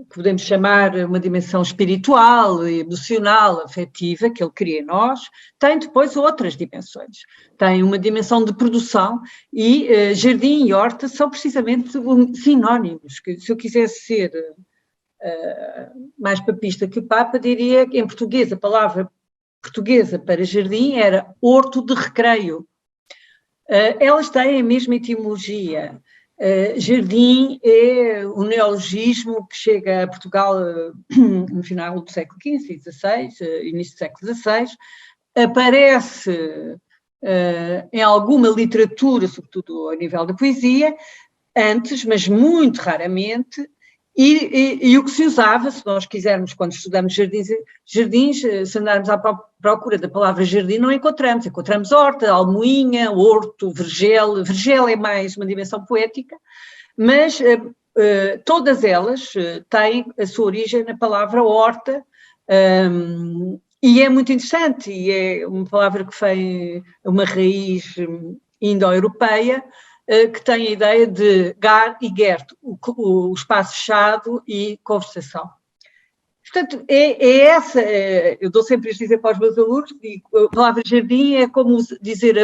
que podemos chamar uma dimensão espiritual, emocional, afetiva, que ele cria em nós, tem depois outras dimensões. Tem uma dimensão de produção e jardim e horta são precisamente sinónimos. Se eu quisesse ser mais papista que o Papa, diria que em português a palavra portuguesa para jardim era horto de recreio. Elas têm a mesma etimologia. Jardim é um neologismo que chega a Portugal no final do século XV e XVI, início do século XVI, aparece em alguma literatura, sobretudo a nível da poesia, antes, mas muito raramente, e o que se usava, se nós quisermos, quando estudamos jardins, se andarmos à procura da palavra jardim, não encontramos horta, almoinha, horto, vergel. Vergel é mais uma dimensão poética, mas todas elas têm a sua origem na palavra horta, e é muito interessante, e é uma palavra que vem uma raiz indo-europeia, que tem a ideia de gar e gert, o espaço fechado e conversação. Portanto, eu dou sempre este exemplo aos meus alunos, e a palavra jardim é como dizer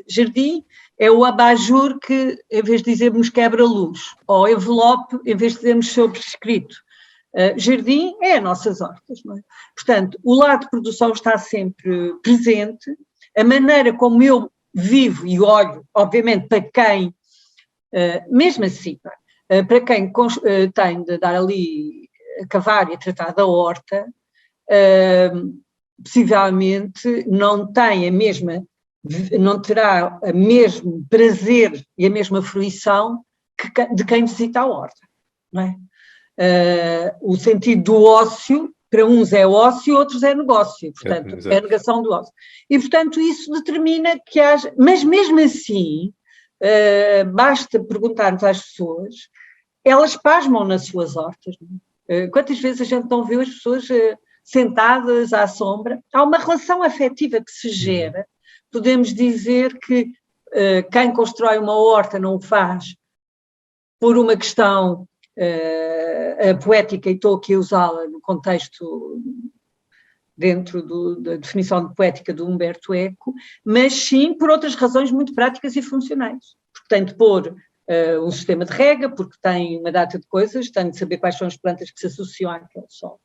jardim, é o abajur que, em vez de dizermos quebra-luz, ou envelope, em vez de dizermos sobrescrito. Jardim é as nossas hortas, não é? Portanto, o lado de produção está sempre presente, a maneira como eu vivo e olho, obviamente, para quem, mesmo assim, para quem tem de dar ali a cavar e a tratar da horta, possivelmente não tem não terá o mesmo prazer e a mesma fruição de quem visita a horta, não é? O sentido do ócio, para uns é ócio, outros é negócio, portanto, é a negação do ócio. E, portanto, isso determina que haja, mas mesmo assim, basta perguntarmos às pessoas, elas pasmam nas suas hortas, não é? Quantas vezes a gente não viu as pessoas sentadas à sombra? Há uma relação afetiva que se gera. Podemos dizer que quem constrói uma horta não o faz por uma questão poética, e estou aqui a usá-la no contexto dentro da definição de poética do Humberto Eco, mas sim por outras razões muito práticas e funcionais. Porque tem de pôr um sistema de rega, porque tem uma data de coisas, tem de saber quais são as plantas que se associam àquele solo.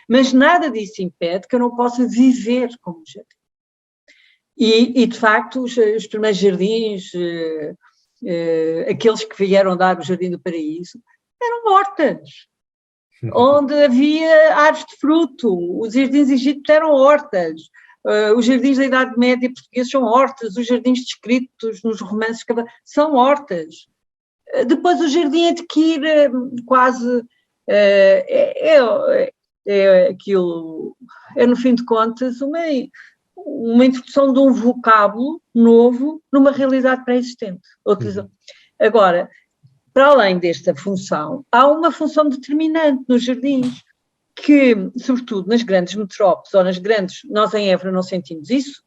Mas nada disso impede que eu não possa viver como jardim. E de facto, os primeiros jardins, aqueles que vieram dar o Jardim do Paraíso, eram hortas, onde havia árvores de fruto. Os jardins egípcios eram hortas. Os jardins da Idade Média portugueses são hortas. Os jardins descritos nos romances são hortas. Depois o jardim adquire quase, aquilo, no fim de contas, uma introdução de um vocábulo novo numa realidade pré-existente. Agora, para além desta função, há uma função determinante nos jardins, que, sobretudo nas grandes metrópoles, ou nas grandes, nós em Évora não sentimos isso,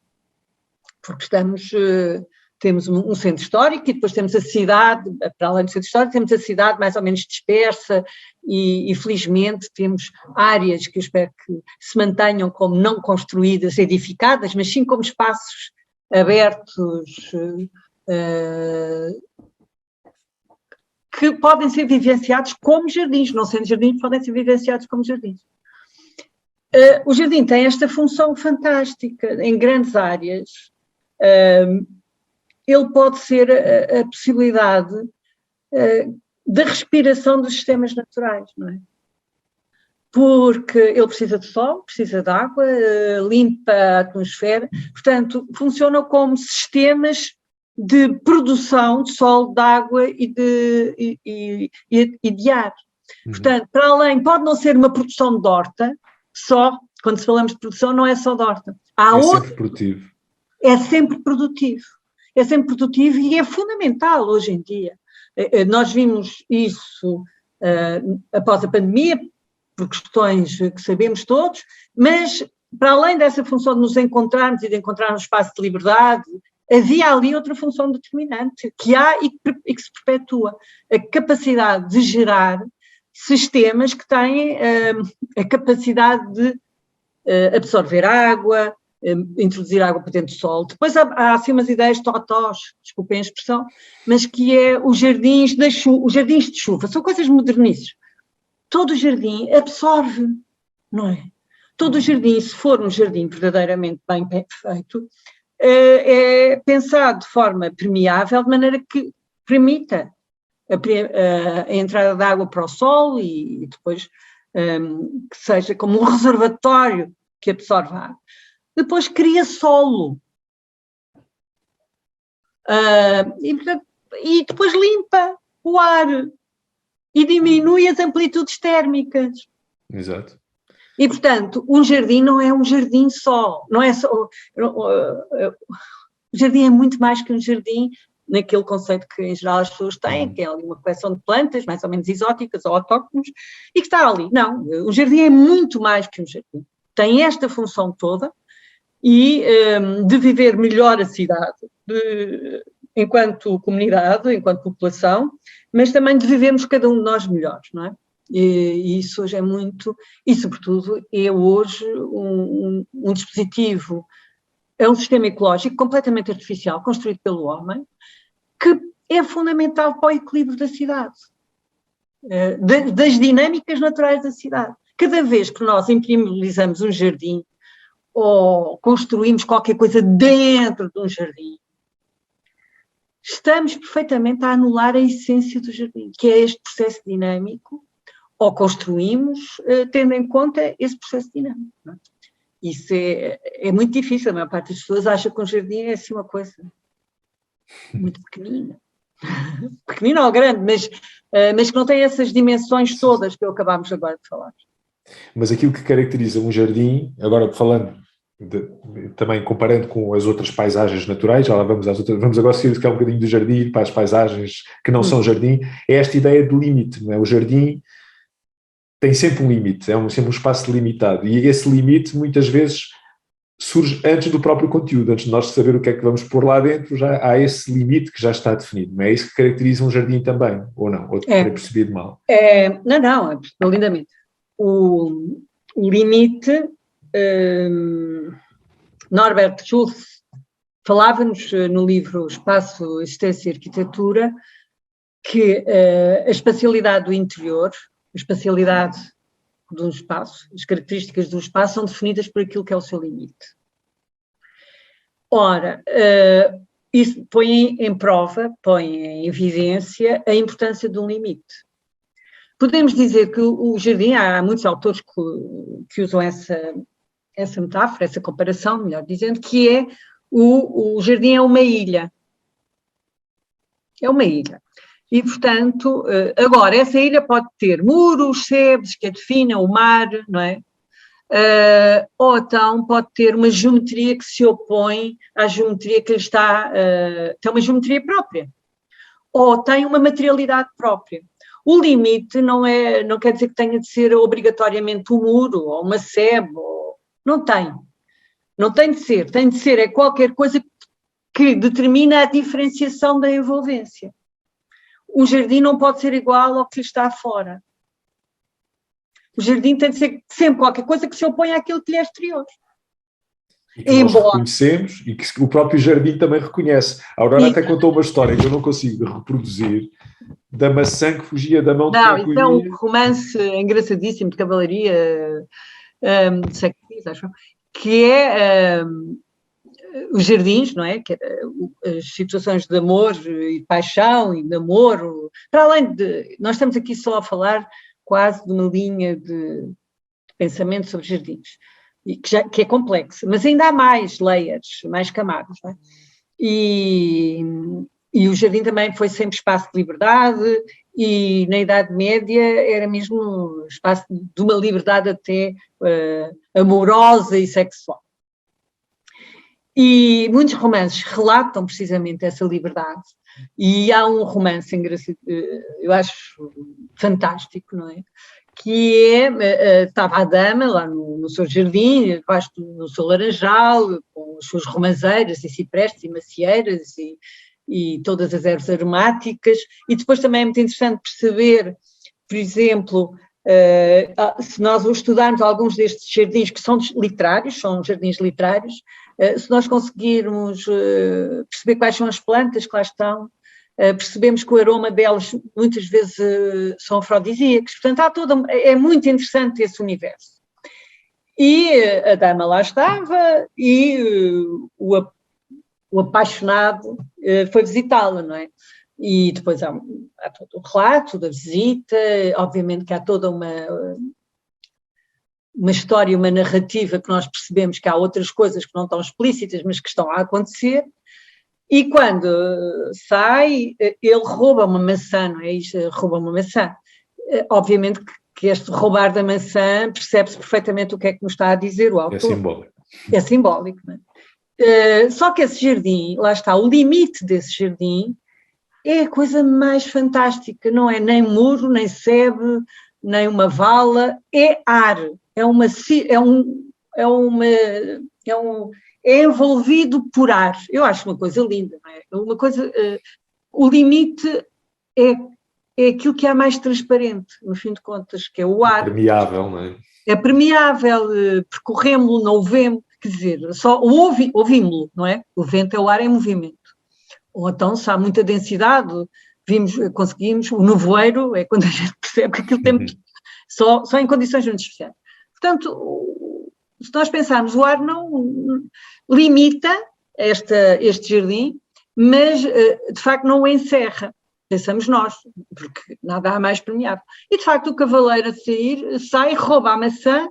porque temos um centro histórico e depois temos a cidade, para além do centro histórico, temos a cidade mais ou menos dispersa e felizmente temos áreas que eu espero que se mantenham como não construídas, edificadas, mas sim como espaços abertos que podem ser vivenciados como jardins, não sendo jardins, podem ser vivenciados como jardins. O jardim tem esta função fantástica em grandes áreas. Ele pode ser a possibilidade da respiração dos sistemas naturais, não é? Porque ele precisa de sol, precisa de água, limpa a atmosfera, portanto, funcionam como sistemas de produção de sol, de água e de ar. Portanto, para além, pode não ser uma produção de horta, só, quando falamos de produção, não é só de horta. Sempre produtivo. É sempre produtivo. É sempre produtivo e é fundamental hoje em dia. Nós vimos isso após a pandemia, por questões que sabemos todos, mas para além dessa função de nos encontrarmos e de encontrar um espaço de liberdade, havia ali outra função determinante que há e que se perpetua. A capacidade de gerar sistemas que têm a capacidade de absorver água, introduzir água para dentro do solo. Depois há assim umas ideias totós, desculpem a expressão, mas que é os jardins de chuva, são coisas modernices. Todo o jardim absorve, não é? Todo o jardim, se for um jardim verdadeiramente bem feito, é pensado de forma permeável, de maneira que permita a entrada de água para o solo e depois que seja como um reservatório que absorve a água. Depois cria solo. E depois limpa o ar e diminui as amplitudes térmicas. Exato. E, portanto, um jardim não é um jardim só. Não é só. O jardim é muito mais que um jardim naquele conceito que, em geral, as pessoas têm, que é ali uma coleção de plantas, mais ou menos exóticas ou autóctones, e que está ali. Não, o jardim é muito mais que um jardim. Tem esta função toda e de viver melhor a cidade, enquanto comunidade, enquanto população, mas também de vivermos cada um de nós melhores, não é? E isso hoje é muito, e sobretudo é hoje um dispositivo, é um sistema ecológico completamente artificial, construído pelo homem, que é fundamental para o equilíbrio da cidade, das dinâmicas naturais da cidade. Cada vez que nós impermeabilizamos um jardim ou construímos qualquer coisa dentro de um jardim, estamos perfeitamente a anular a essência do jardim, que é este processo dinâmico, ou construímos tendo em conta esse processo dinâmico. Não é? Isso é muito difícil, a maior parte das pessoas acha que um jardim é assim uma coisa muito pequenina. Pequenina ou grande, mas que não tem essas dimensões todas que acabámos agora de falar. Mas aquilo que caracteriza um jardim, agora falando, também comparando com as outras paisagens naturais, já lá vamos às outras, vamos agora seguir um bocadinho do jardim para as paisagens que não são jardim, é esta ideia de limite, não é? O jardim tem sempre um limite, sempre um espaço limitado, e esse limite muitas vezes surge antes do próprio conteúdo, antes de nós saber o que é que vamos pôr lá dentro, já há esse limite que já está definido, não é isso que caracteriza um jardim também, ou não? Ou terei percebido mal? Não, é lindamente. O limite, Norbert Schulz falava-nos no livro Espaço, Existência e Arquitetura que a espacialidade do interior, a espacialidade de um espaço, as características de um espaço são definidas por aquilo que é o seu limite. Ora, isso põe em prova, põe em evidência a importância de um limite. Podemos dizer que o jardim, há muitos autores que usam essa metáfora, essa comparação, melhor dizendo, que é o jardim é uma ilha. É uma ilha. E, portanto, agora, essa ilha pode ter muros, sebes que a definam, o mar, não é? Ou então pode ter uma geometria que se opõe à geometria que lhe está... tem uma geometria própria. Ou tem uma materialidade própria. O limite não quer dizer que tenha de ser obrigatoriamente um muro ou uma sebe, não tem. Não tem de ser. Tem de ser qualquer coisa que determina a diferenciação da envolvência. O jardim não pode ser igual ao que lhe está fora. O jardim tem de ser sempre qualquer coisa que se oponha àquilo que lhe é exterior. E que nós reconhecemos e que o próprio jardim também reconhece. A Aurora até contou uma história que eu não consigo reproduzir, da maçã que fugia da mão de quem isso é um romance engraçadíssimo de cavalaria, de século XX, acho, que é os jardins, não é? Que as situações de amor e de paixão e de namoro, para além de... Nós estamos aqui só a falar quase de uma linha de pensamento sobre jardins, que é complexa, mas ainda há mais layers, mais camadas, não é? E o jardim também foi sempre espaço de liberdade e na Idade Média era mesmo um espaço de uma liberdade até amorosa e sexual. E muitos romances relatam precisamente essa liberdade. E há um romance engraçado, eu acho fantástico, não é? Que estava a dama lá no seu jardim, debaixo do seu laranjal, com as suas romazeiras e ciprestes e macieiras e todas as ervas aromáticas. E depois também é muito interessante perceber, por exemplo, se nós estudarmos alguns destes jardins que são literários, são jardins literários, se nós conseguirmos perceber quais são as plantas que lá estão, percebemos que o aroma delas muitas vezes são afrodisíacos. Portanto, é muito interessante esse universo. E a dama lá estava e o apaixonado foi visitá-la, não é? E depois há todo o relato da visita, obviamente que há toda uma história, uma narrativa que nós percebemos que há outras coisas que não estão explícitas, mas que estão a acontecer, e quando sai, ele rouba uma maçã, não é? Rouba uma maçã. Obviamente que este roubar da maçã percebe-se perfeitamente o que é que nos está a dizer o autor. É simbólico. É simbólico, não é? Só que esse jardim, lá está, o limite desse jardim é a coisa mais fantástica, não é nem muro, nem sebe, nem uma vala, é ar, é envolvido por ar. Eu acho uma coisa linda, não é? O limite é aquilo que há mais transparente, no fim de contas, que é o ar. Permeável, não é? É permeável, percorremos-lo, não o vemos, quer dizer, só ouvimos-lo, não é? O vento é o ar em movimento. Ou então, se há muita densidade, conseguimos, o nevoeiro é quando a gente percebe que aquilo tem só em condições muito especiais. Portanto, se nós pensarmos, o ar não limita este jardim, mas de facto não o encerra. Pensamos nós, porque nada há mais permeável. E de facto o cavaleiro a sai, rouba a maçã,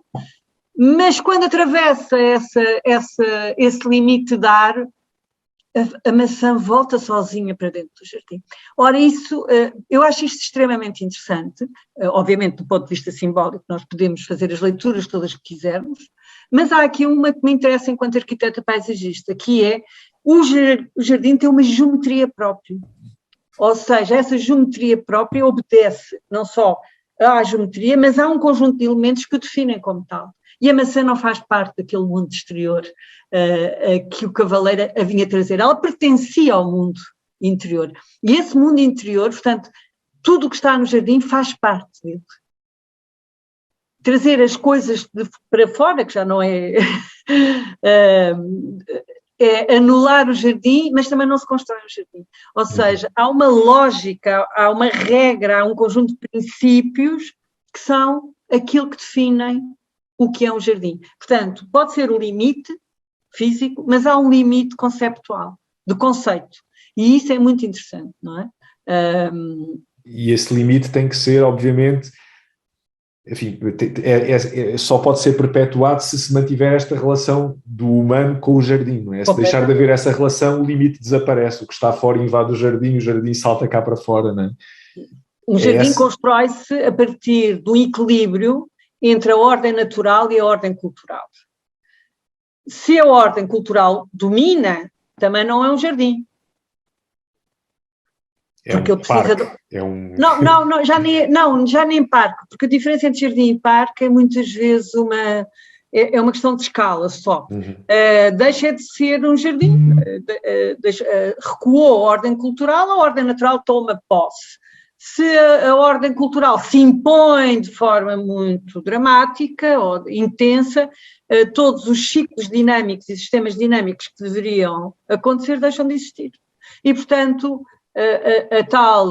mas quando atravessa esse limite de ar, a maçã volta sozinha para dentro do jardim. Ora, isso, eu acho isto extremamente interessante, obviamente do ponto de vista simbólico nós podemos fazer as leituras todas que quisermos, mas há aqui uma que me interessa enquanto arquiteta paisagista, que é o jardim tem uma geometria própria. Ou seja, essa geometria própria obedece não só à geometria, mas há um conjunto de elementos que o definem como tal. E a maçã não faz parte daquele mundo exterior que o cavaleiro a vinha trazer. Ela pertencia ao mundo interior. E esse mundo interior, portanto, tudo o que está no jardim faz parte dele. Trazer as coisas para fora, que já não é... é anular o jardim, mas também não se constrói o jardim. Ou seja, há uma lógica, há uma regra, há um conjunto de princípios que são aquilo que definem o que é um jardim. Portanto, pode ser o limite físico, mas há um limite conceptual, de conceito. E isso é muito interessante, não é? E esse limite tem que ser, obviamente... Enfim, só pode ser perpetuado se mantiver esta relação do humano com o jardim, não é? Se deixar de haver essa relação, o limite desaparece, o que está fora invade o jardim salta cá para fora, não é? Um jardim constrói-se a partir do equilíbrio entre a ordem natural e a ordem cultural. Se a ordem cultural domina, também não é um jardim. Porque ele precisa de... já nem parque, porque a diferença entre jardim e parque é muitas vezes uma questão de escala só. Deixa de ser um jardim, recuou a ordem cultural, a ordem natural toma posse. Se a ordem cultural se impõe de forma muito dramática ou intensa, todos os ciclos dinâmicos e sistemas dinâmicos que deveriam acontecer deixam de existir. E, portanto, a tal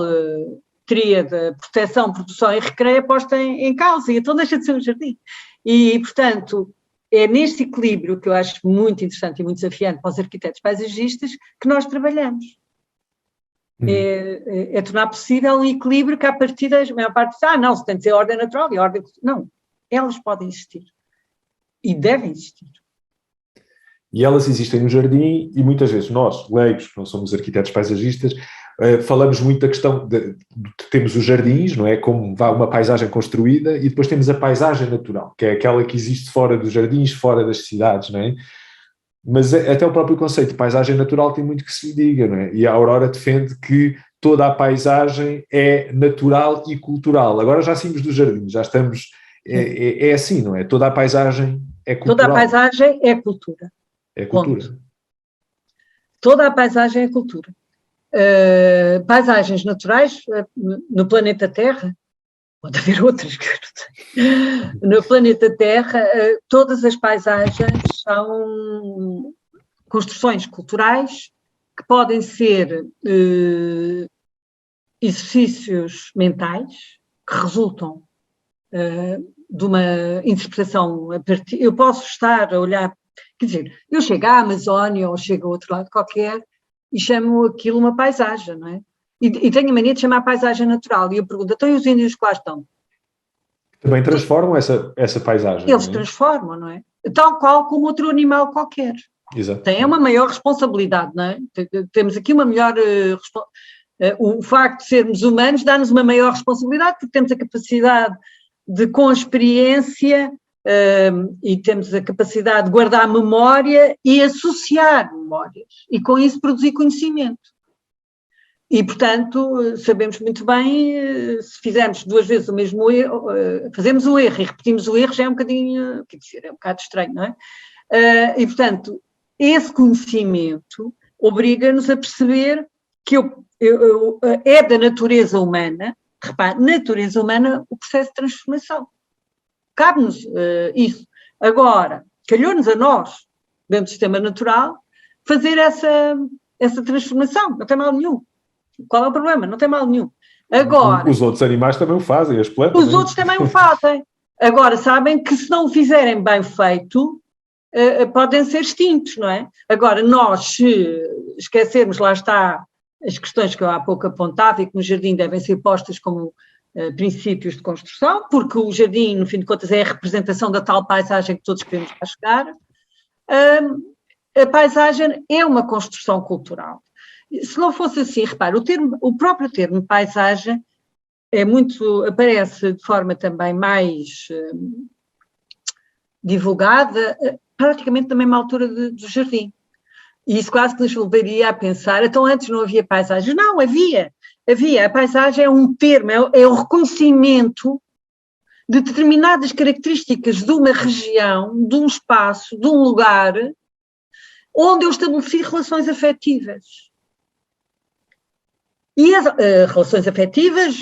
tríade proteção, produção e recreio é posta em causa, e então deixa de ser um jardim. E, portanto, é neste equilíbrio que eu acho muito interessante e muito desafiante para os arquitetos paisagistas que nós trabalhamos. É tornar possível um equilíbrio que, a partir da maior parte diz, não, se tem de ser ordem natural e ordem... Não, elas podem existir. E devem existir. E elas existem no jardim e muitas vezes nós, leigos, que não somos arquitetos paisagistas, falamos muito da questão de temos os jardins, não é? Como uma paisagem construída, e depois temos a paisagem natural, que é aquela que existe fora dos jardins, fora das cidades, não é? Mas até o próprio conceito de paisagem natural tem muito que se lhe diga, não é? E a Aurora defende que toda a paisagem é natural e cultural. Agora já saímos do jardim, já estamos... É assim, não é? Toda a paisagem é cultural. Toda a paisagem é cultura. É cultura. Ponto. Toda a paisagem é cultura. Paisagens naturais no planeta Terra, pode haver outras, no planeta Terra, todas as paisagens são construções culturais que podem ser exercícios mentais que resultam de uma interpretação a partir... Eu posso estar a olhar, quer dizer, eu chego à Amazónia ou chego a outro lado qualquer e chamo aquilo uma paisagem, não é? E tenho a mania de chamar paisagem natural. E eu pergunto, então e os índios que lá estão? Também transformam essa paisagem. Eles transformam, não é? Tal qual como outro animal qualquer. Exato. Tem uma maior responsabilidade, não é? Temos aqui uma melhor... o facto de sermos humanos dá-nos uma maior responsabilidade porque temos a capacidade de, com a experiência... e temos a capacidade de guardar memória e associar memórias e com isso produzir conhecimento. E, portanto, sabemos muito bem, se fizermos 2 vezes o mesmo erro, fazemos o erro e repetimos o erro, já é um bocadinho, quer dizer, é um bocado estranho, não é? E, portanto, esse conhecimento obriga-nos a perceber que é da natureza humana, repare, natureza humana, o processo de transformação. Cabe-nos isso. Agora, calhou-nos a nós, dentro do sistema natural, fazer essa transformação, não tem mal nenhum. Qual é o problema? Não tem mal nenhum. Agora, os outros animais também o fazem, as plantas. Os outros também o fazem. Agora, sabem que se não o fizerem bem feito, podem ser extintos, não é? Agora, nós, se esquecermos, lá está, as questões que eu há pouco apontava e que no jardim devem ser postas como princípios de construção, porque o jardim, no fim de contas, é a representação da tal paisagem que todos queremos lá chegar. A paisagem é uma construção cultural. Se não fosse assim, repare, o próprio termo paisagem aparece de forma também mais divulgada, praticamente na mesma altura do jardim. E isso quase que nos levaria a pensar, então antes não havia paisagem? Não, havia. A paisagem é um termo, é o reconhecimento de determinadas características de uma região, de um espaço, de um lugar, onde eu estabeleci relações afetivas. E as relações afetivas,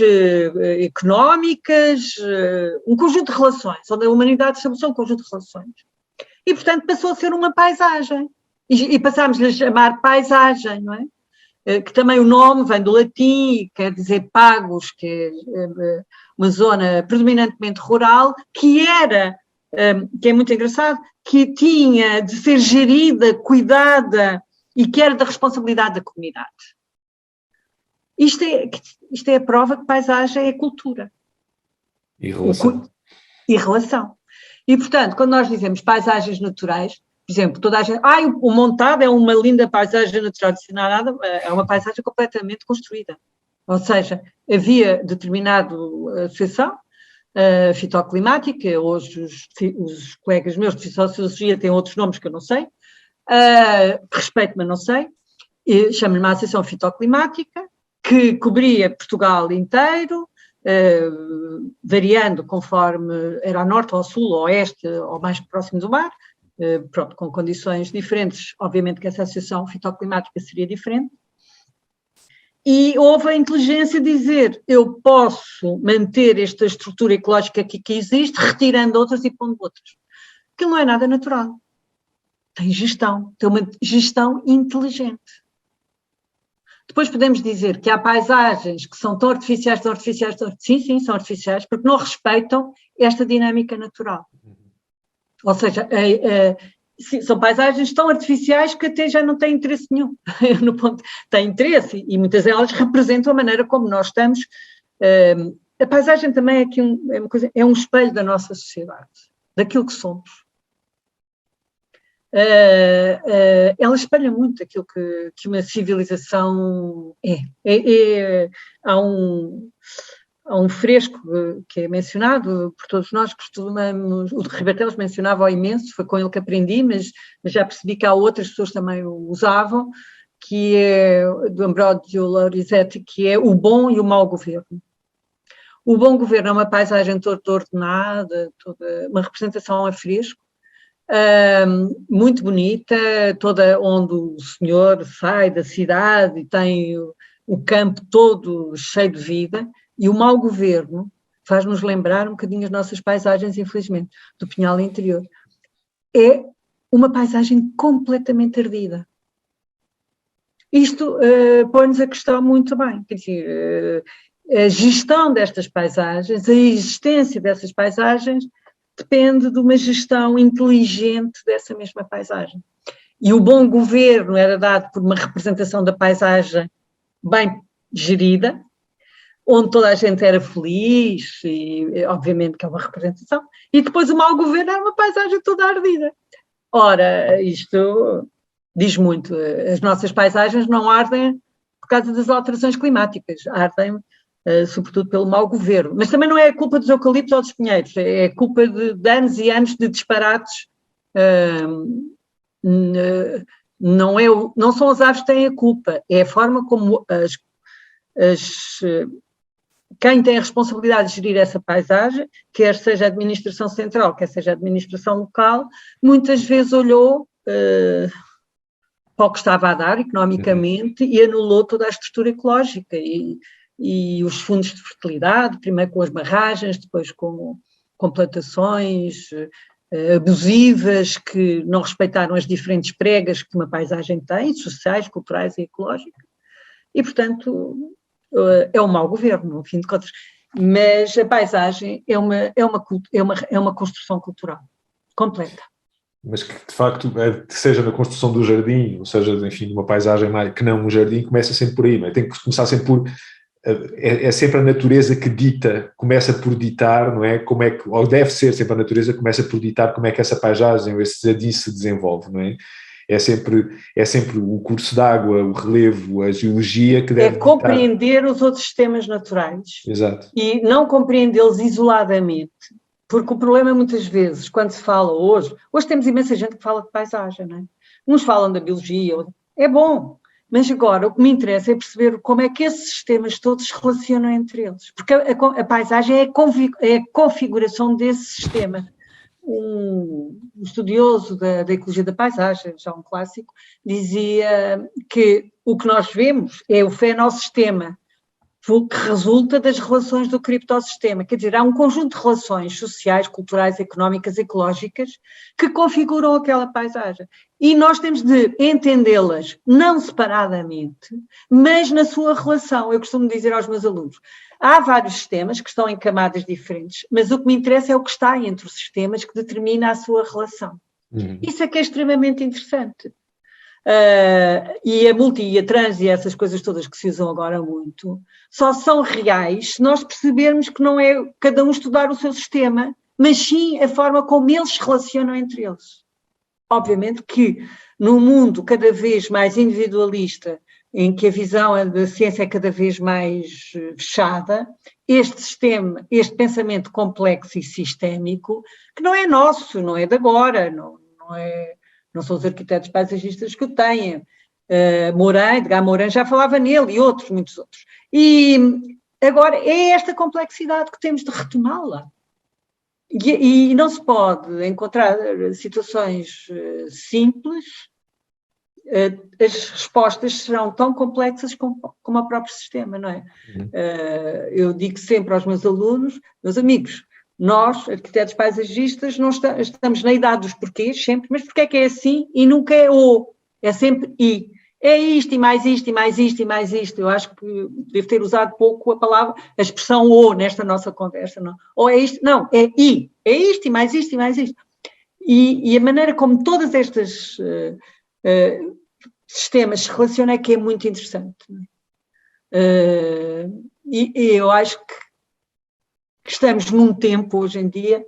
económicas, um conjunto de relações, onde a humanidade estabeleceu um conjunto de relações. E, portanto, passou a ser uma paisagem. E passámos-lhe a chamar paisagem, não é? Que também o nome vem do latim, quer dizer pagos, que é uma zona predominantemente rural, que é muito engraçado, que tinha de ser gerida, cuidada e que era da responsabilidade da comunidade. Isto é a prova que paisagem é cultura. E relação. E relação. E, portanto, quando nós dizemos paisagens naturais, por exemplo, toda a gente... o Montado é uma linda paisagem natural, nada, é uma paisagem completamente construída. Ou seja, havia determinada associação fitoclimática, hoje os colegas meus de Fitosociologia têm outros nomes que eu não sei, respeito, mas não sei, chamo-lhe uma associação fitoclimática, que cobria Portugal inteiro, variando conforme era a norte ou a sul, ou a oeste, ou mais próximo do mar, pronto, com condições diferentes, obviamente que essa associação fitoclimática seria diferente, e houve a inteligência de dizer, eu posso manter esta estrutura ecológica que existe, retirando outras e pondo outras. Aquilo não é nada natural. Tem uma gestão inteligente. Depois podemos dizer que há paisagens que são tão artificiais, sim, são artificiais, porque não respeitam esta dinâmica natural. Ou seja, são paisagens tão artificiais que até já não têm interesse nenhum. No ponto, têm interesse e muitas delas representam a maneira como nós estamos. A paisagem também é, aqui é um espelho da nossa sociedade, daquilo que somos. Ela espelha muito aquilo que uma civilização é. Há um fresco que é mencionado por todos nós, que costumamos, o de Ribartelos mencionava ao imenso, foi com ele que aprendi, mas já percebi que há outras pessoas também o usavam, que é do Ambrósio Lorenzetti, que é o bom e o mau governo. O bom governo é uma paisagem toda ordenada, toda uma representação a fresco, muito bonita, toda onde o senhor sai da cidade e tem o campo todo cheio de vida, e o mau governo faz-nos lembrar um bocadinho as nossas paisagens, infelizmente, do Pinhal interior. É uma paisagem completamente ardida. Isto põe-nos a questão muito bem, quer dizer, a gestão destas paisagens, a existência dessas paisagens, depende de uma gestão inteligente dessa mesma paisagem. E o bom governo era dado por uma representação da paisagem bem gerida, onde toda a gente era feliz, e obviamente que é uma representação, e depois o mau governo era uma paisagem toda ardida. Ora, isto diz muito, as nossas paisagens não ardem por causa das alterações climáticas, ardem sobretudo pelo mau governo, mas também não é a culpa dos eucaliptos ou dos pinheiros, é a culpa de anos e anos de disparates. Não são as aves que têm a culpa, é a forma como quem tem a responsabilidade de gerir essa paisagem, quer seja a administração central, quer seja a administração local, muitas vezes olhou para o que estava a dar economicamente e anulou toda a estrutura ecológica. e os fundos de fertilidade, primeiro com as barragens, depois com plantações abusivas que não respeitaram as diferentes pregas que uma paisagem tem, sociais, culturais e ecológicas. E, portanto, é um mau governo, no fim de contas. Mas a paisagem é uma construção cultural completa. Mas que, de facto, seja na construção do jardim, ou seja, enfim, numa paisagem mais que não um jardim, começa sempre por aí, não é? Tem que começar sempre por... É sempre a natureza que dita, começa por ditar, não é? Como é que, ou deve ser sempre a natureza que começa por ditar como é que essa paisagem, ou esse jardim se desenvolve, não é? É sempre o curso d'água, o relevo, a geologia que deve... É compreender os outros sistemas naturais. Exato. E não compreendê-los isoladamente. Porque o problema muitas vezes, quando se fala hoje temos imensa gente que fala de paisagem, não é? Uns falam da biologia, é bom, mas agora o que me interessa é perceber como é que esses sistemas todos se relacionam entre eles, porque a paisagem é a configuração desse sistema. Um estudioso da ecologia da paisagem, já um clássico, dizia que o que nós vemos é o fenossistema, que resulta das relações do criptossistema. Quer dizer, há um conjunto de relações sociais, culturais, económicas, ecológicas, que configuram aquela paisagem. E nós temos de entendê-las não separadamente, mas na sua relação. Eu costumo dizer aos meus alunos, há vários sistemas que estão em camadas diferentes, mas o que me interessa é o que está entre os sistemas que determina a sua relação. Isso é que é extremamente interessante. E a multi e a trans e essas coisas todas que se usam agora muito, só são reais se nós percebermos que não é cada um estudar o seu sistema, mas sim a forma como eles se relacionam entre eles. Obviamente que num mundo cada vez mais individualista, em que a visão da ciência é cada vez mais fechada, este sistema, este pensamento complexo e sistémico, que não é nosso, não é de agora, não são os arquitetos paisagistas que o têm. Edgar Morin já falava nele e outros, muitos outros. E agora é esta complexidade que temos de retomá-la. E não se pode encontrar situações simples, as respostas serão tão complexas como o próprio sistema, não é? Eu digo sempre aos meus alunos, meus amigos, nós, arquitetos paisagistas, não estamos na idade dos porquês, sempre, mas porque é que é assim e nunca é o, é sempre i. É isto e mais isto e mais isto e mais isto. Eu acho que devo ter usado pouco a expressão o nesta nossa conversa, não? Ou é isto, não, é i. É isto e mais isto e mais isto. E a maneira como todas estas sistemas se relacionam é que é muito interessante. E eu acho que estamos num tempo, hoje em dia,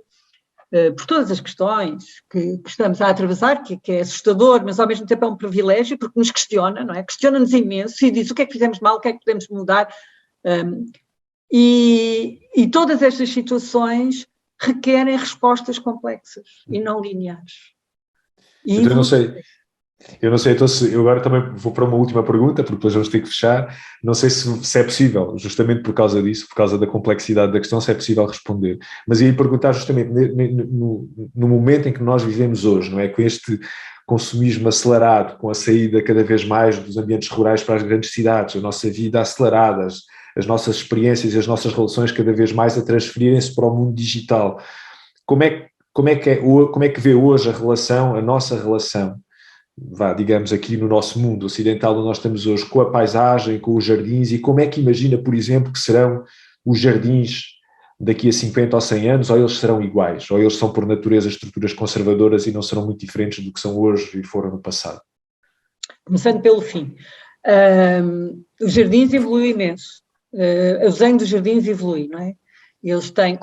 por todas as questões que estamos a atravessar, que é assustador, mas ao mesmo tempo é um privilégio, porque nos questiona, não é? Questiona-nos imenso e diz o que é que fizemos mal, o que é que podemos mudar. E todas estas situações requerem respostas complexas e não lineares. Então, eu não sei, então eu agora também vou para uma última pergunta, porque depois vamos ter que fechar. Não sei se é possível, justamente por causa disso, por causa da complexidade da questão, se é possível responder. Mas ia perguntar justamente no momento em que nós vivemos hoje, não é? Com este consumismo acelerado, com a saída cada vez mais dos ambientes rurais para as grandes cidades, a nossa vida acelerada, as nossas experiências e as nossas relações cada vez mais a transferirem-se para o mundo digital. Como é que vê hoje a nossa relação, digamos aqui no nosso mundo ocidental onde nós estamos hoje, com a paisagem, com os jardins, e como é que imagina, por exemplo, que serão os jardins daqui a 50 ou 100 anos, ou eles serão iguais, ou eles são por natureza estruturas conservadoras e não serão muito diferentes do que são hoje e foram no passado? Começando pelo fim. Os jardins evoluem imenso. O desenho dos jardins evolui, não é? Eles têm,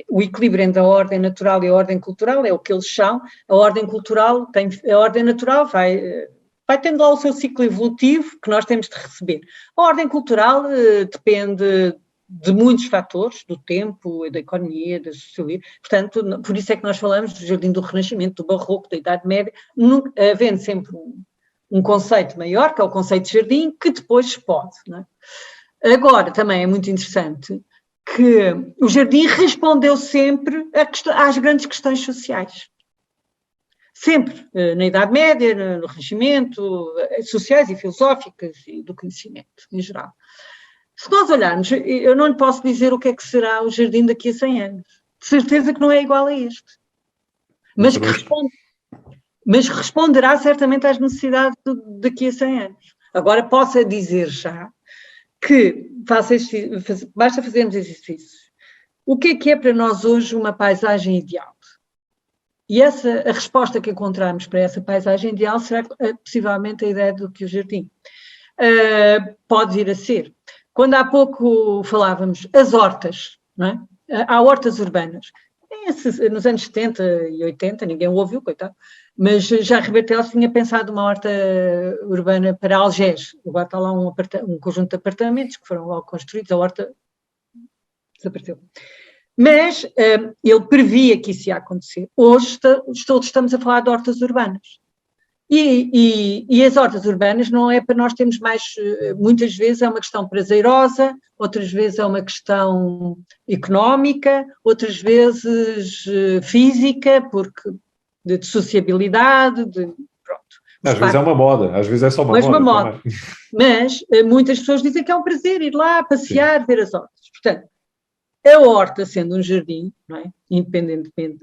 o equilíbrio entre a ordem natural e a ordem cultural é o que eles são. A ordem cultural a ordem natural vai tendo lá o seu ciclo evolutivo que nós temos de receber. A ordem cultural depende de muitos fatores, do tempo, da economia, da sociologia. Portanto, por isso é que nós falamos do Jardim do Renascimento, do Barroco, da Idade Média, havendo sempre um conceito maior, que é o conceito de jardim, que depois se pode. Não é? Agora, também é muito interessante que o jardim respondeu sempre às grandes questões sociais. Sempre, na Idade Média, no Renascimento, sociais e filosóficas e do conhecimento, em geral. Se nós olharmos, eu não lhe posso dizer o que é que será o jardim daqui a 100 anos. De certeza que não é igual a este. Mas responderá certamente às necessidades daqui a 100 anos. Agora, posso dizer já que basta fazermos exercícios. O que é para nós hoje uma paisagem ideal? E a resposta que encontramos para essa paisagem ideal será possivelmente a ideia do que o jardim pode vir a ser. Quando há pouco falávamos as hortas, não é? Há hortas urbanas. Nos anos 70 e 80, ninguém o ouviu, coitado, mas já Ribartelos tinha pensado uma horta urbana para Algés. Agora está lá um conjunto de apartamentos que foram logo construídos, a horta desapareceu. Mas ele previa que isso ia acontecer. Hoje todos estamos a falar de hortas urbanas. E as hortas urbanas não é para nós termos mais, muitas vezes é uma questão prazerosa, outras vezes é uma questão económica, outras vezes física, porque de sociabilidade, pronto. Às vezes é uma moda, às vezes é só uma moda. Mas muitas pessoas dizem que é um prazer ir lá, passear, sim, ver as hortas. Portanto, a horta sendo um jardim, não é? Independentemente,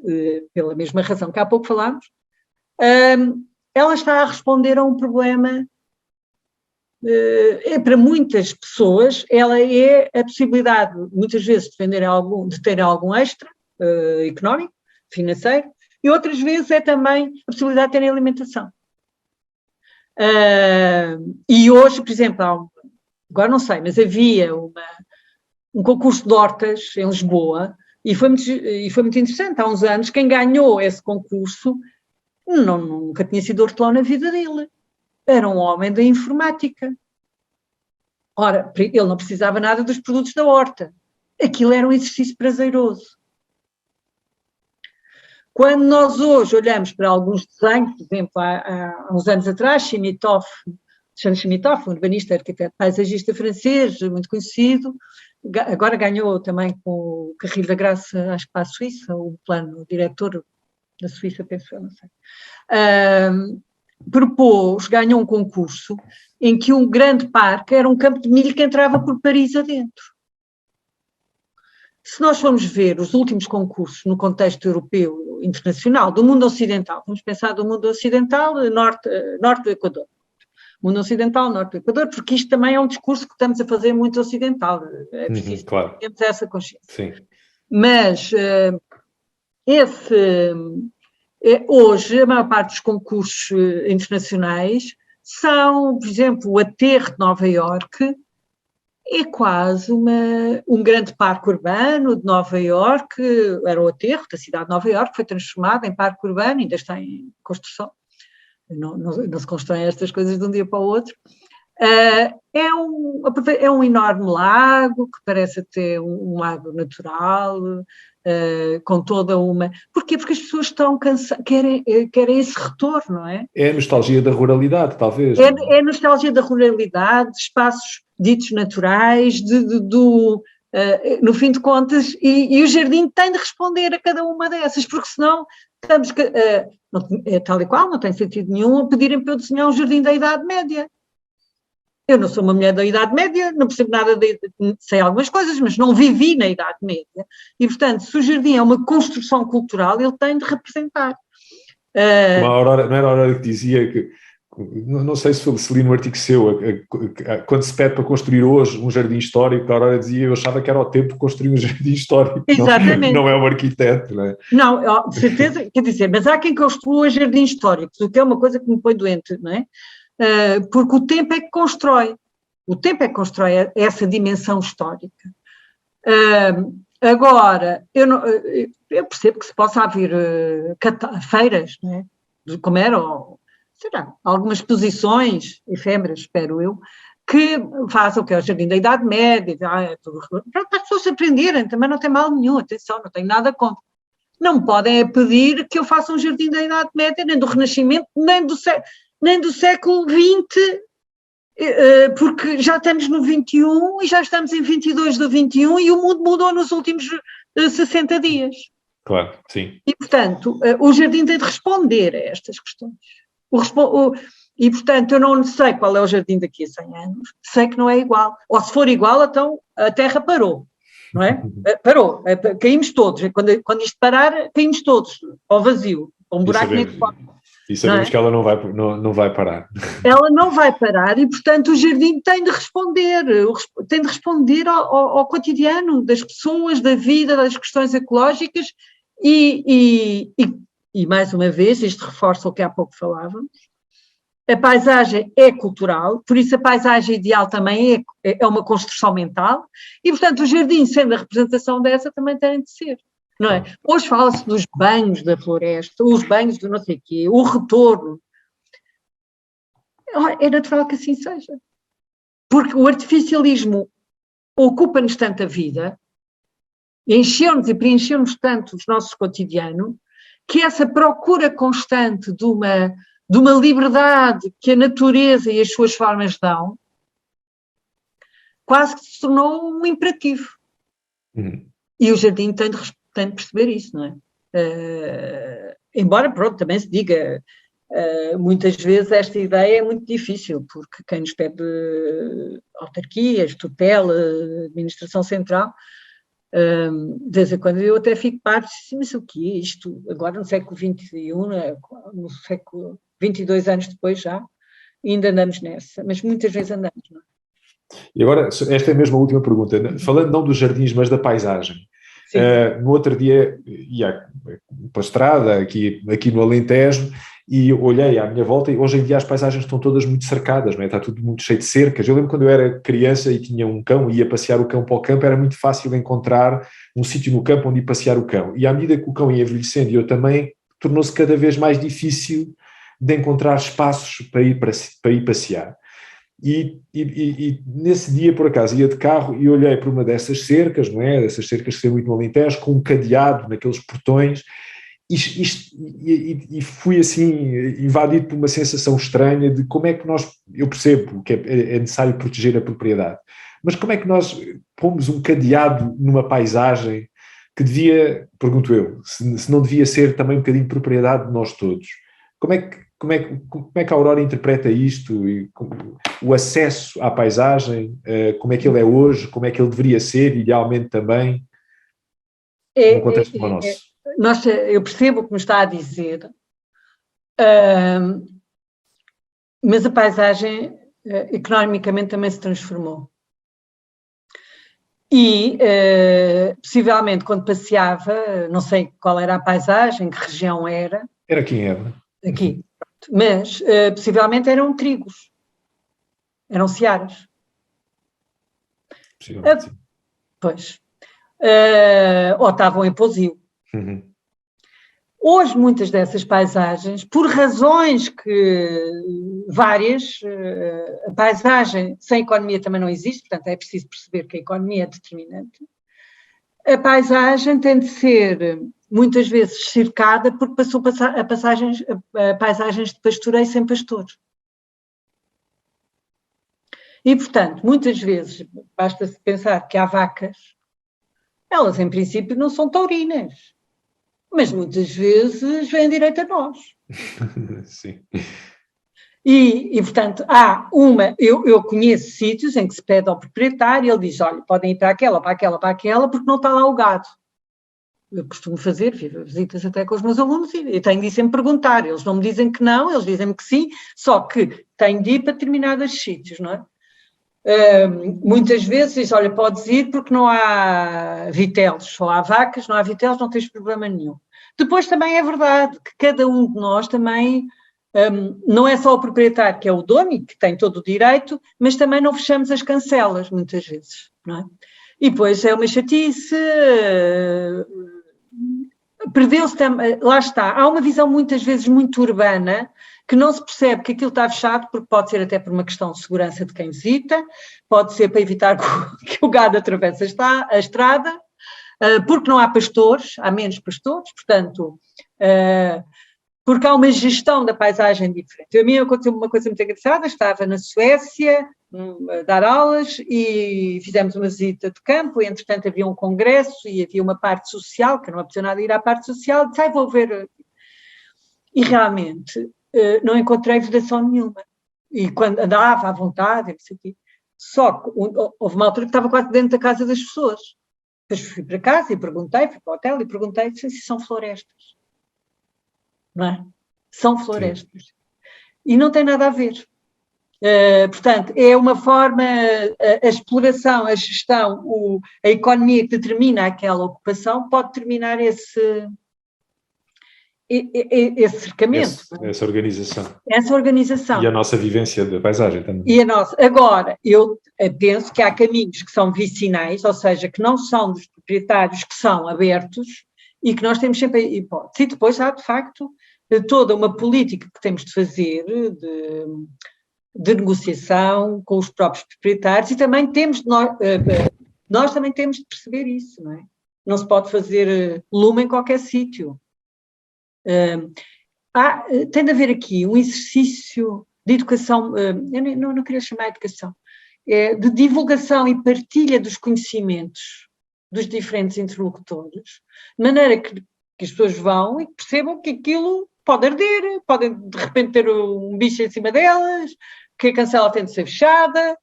pela mesma razão que há pouco falámos, ela está a responder a um problema, para muitas pessoas, ela é a possibilidade, muitas vezes, de ter algum extra económico, financeiro, e outras vezes é também a possibilidade de terem alimentação. E hoje, por exemplo, agora não sei, mas havia um concurso de hortas em Lisboa, e foi muito interessante. Há uns anos, quem ganhou esse concurso nunca tinha sido hortelão na vida dele. Era um homem da informática. Ora, ele não precisava nada dos produtos da horta. Aquilo era um exercício prazeroso. Quando nós hoje olhamos para alguns desenhos, por exemplo, há uns anos atrás, Alexandre Chimitov, um urbanista, arquiteto, paisagista francês, muito conhecido, agora ganhou também com o Carril da Graça, acho que para a Suíça, o plano diretor da Suíça, penso eu, não sei. Ganhou um concurso em que um grande parque era um campo de milho que entrava por Paris adentro. Se nós formos ver os últimos concursos no contexto europeu, internacional, do mundo ocidental, vamos pensar do mundo ocidental, norte do Equador. Mundo ocidental, norte do Equador, porque isto também é um discurso que estamos a fazer muito ocidental. É difícil, claro, termos essa consciência. Sim. Mas hoje, a maior parte dos concursos internacionais são, por exemplo, o Aterro de Nova Iorque, é quase um grande parque urbano de Nova Iorque, era o Aterro da cidade de Nova Iorque, foi transformado em parque urbano, ainda está em construção. Não se constroem estas coisas de um dia para o outro. É um enorme lago, que parece até um lago natural, com toda uma... Porquê? Porque as pessoas estão cansadas, querem esse retorno, não é? É a nostalgia da ruralidade, talvez. É a nostalgia da ruralidade, de espaços ditos naturais, no fim de contas, e o jardim tem de responder a cada uma dessas, porque senão estamos, tal e qual, não tem sentido nenhum a pedirem para eu desenhar um jardim da Idade Média. Eu não sou uma mulher da Idade Média, não percebo nada, sei algumas coisas, mas não vivi na Idade Média. E, portanto, se o jardim é uma construção cultural, ele tem de representar. Não era a Aurora que dizia que, não sei se li no artigo seu, quando se pede para construir hoje um jardim histórico, a Aurora dizia, eu achava que era o tempo de construir um jardim histórico. Exatamente. Não é um arquiteto, não é? Não, de certeza, quer dizer, mas há quem construa jardins históricos, o que é uma coisa que me põe doente, não é? Porque o tempo é que constrói essa dimensão histórica. Agora, eu percebo que se possa haver feiras, não é? Como eram, será, algumas exposições efêmeras, espero eu, que façam o que é o Jardim da Idade Média, para as pessoas aprenderem, também não tem mal nenhum, atenção, não tenho nada contra. Não podem pedir que eu faça um Jardim da Idade Média, nem do Renascimento, nem do século XX, porque já estamos no XXI e já estamos em 22 do XXI e o mundo mudou nos últimos 60 dias. Claro, sim. E, portanto, o jardim tem de responder a estas questões. E, portanto, eu não sei qual é o jardim daqui a 100 anos, sei que não é igual. Ou se for igual, então a Terra parou, não é? Parou, caímos todos. Quando isto parar, caímos todos ao vazio, a um buraco negro. E sabemos que ela não vai parar. Ela não vai parar e, portanto, o jardim tem de responder ao cotidiano das pessoas, da vida, das questões ecológicas e mais uma vez, isto reforça o que há pouco falávamos, a paisagem é cultural, por isso a paisagem ideal também é uma construção mental e, portanto, o jardim, sendo a representação dessa, também tem de ser. Não é? Hoje fala-se dos banhos da floresta, os banhos do não sei o quê, o retorno. É natural que assim seja. Porque o artificialismo ocupa-nos tanto a vida, encheu-nos e preencheu-nos tanto os nossos cotidianos, que essa procura constante de uma liberdade que a natureza e as suas formas dão, quase que se tornou um imperativo. E o jardim tem de perceber isso, não é? Embora, pronto, também se diga, muitas vezes esta ideia é muito difícil, porque quem nos pede autarquias, tutela, administração central, de vez em quando eu até fico parvo, mas o que é isto? Agora no século XXI, no século 22 anos depois já, ainda andamos nessa, mas muitas vezes andamos, não é? E agora, esta é mesmo a última pergunta, falando não dos jardins, mas da paisagem. No outro dia ia para a estrada, aqui no Alentejo, e olhei à minha volta e hoje em dia as paisagens estão todas muito cercadas, não é? Está tudo muito cheio de cercas. Eu lembro quando eu era criança e tinha um cão e ia passear o cão para o campo, era muito fácil encontrar um sítio no campo onde ir passear o cão. E à medida que o cão ia envelhecendo e eu também, tornou-se cada vez mais difícil de encontrar espaços para ir passear. E nesse dia, por acaso, ia de carro e olhei para uma dessas cercas, não é? Dessas cercas que se vê muito no Alentejo, com um cadeado naqueles portões, e fui assim invadido por uma sensação estranha de como é que eu percebo que é necessário proteger a propriedade, mas como é que nós pomos um cadeado numa paisagem que devia, pergunto eu, se não devia ser também um bocadinho propriedade de nós todos? Como é que a Aurora interpreta isto, e o acesso à paisagem, como é que ele é hoje, como é que ele deveria ser, idealmente também, num contexto como o nosso? Eu percebo o que me está a dizer, mas a paisagem economicamente também se transformou. E, possivelmente, quando passeava, não sei qual era a paisagem, que região era. Era aqui em Évora. Aqui, pronto. Mas possivelmente eram trigos, eram searas. Possivelmente, sim. Pois. Ou estavam em pousio. Hoje, muitas dessas paisagens, por razões várias, a paisagem sem economia também não existe, portanto é preciso perceber que a economia é determinante. A paisagem tem de ser, muitas vezes, cercada porque passou a paisagens de pastoreio sem pastor. E, portanto, muitas vezes, basta-se pensar que há vacas, elas, em princípio, não são taurinas, mas muitas vezes vêm direito a nós. Sim. E, portanto, eu conheço sítios em que se pede ao proprietário, ele diz, olha, podem ir para aquela, porque não está lá o gado. Eu costumo fazer visitas até com os meus alunos e tenho de sempre perguntar, eles não me dizem que não, eles dizem-me que sim, só que tenho de ir para determinados sítios, não é? Muitas vezes diz, olha, podes ir porque não há vitelos, só há vacas, não há vitelos, não tens problema nenhum. Depois também é verdade que cada um de nós também, não é só o proprietário que é o dono e que tem todo o direito, mas também não fechamos as cancelas muitas vezes, não é? E depois é uma chatice, perdeu-se também, lá está, há uma visão muitas vezes muito urbana, que não se percebe que aquilo está fechado, porque pode ser até por uma questão de segurança de quem visita, pode ser para evitar que o gado atravesse a estrada, porque não há pastores, há menos pastores, portanto, porque há uma gestão da paisagem diferente. A mim aconteceu uma coisa muito engraçada, estava na Suécia a dar aulas e fizemos uma visita de campo, e entretanto havia um congresso e havia uma parte social, que não apeteceu nada ir à parte social, disse, vou ver. E realmente não encontrei vedação nenhuma. E quando andava à vontade, não sei o quê. Só que houve uma altura que estava quase dentro da casa das pessoas. Depois fui para casa e perguntei, fui para o hotel e perguntei se são florestas. Não é? São florestas. Sim. E não tem nada a ver. Portanto, é uma forma, a exploração, a gestão, a economia que determina aquela ocupação pode determinar esse cercamento. Essa organização. Essa organização. E a nossa vivência da paisagem também. E a nossa. Agora, eu penso que há caminhos que são vicinais, ou seja, que não são dos proprietários, que são abertos e que nós temos sempre a hipótese. E depois há, de facto, toda uma política que temos de fazer de negociação com os próprios proprietários e também nós também temos de perceber isso, não é? Não se pode fazer lume em qualquer sítio. Tem de haver aqui um exercício de educação, eu não queria chamar de educação, de divulgação e partilha dos conhecimentos dos diferentes interlocutores, de maneira que as pessoas vão e percebam que aquilo pode arder, podem de repente ter um bicho em cima delas, que a cancela tem de ser fechada.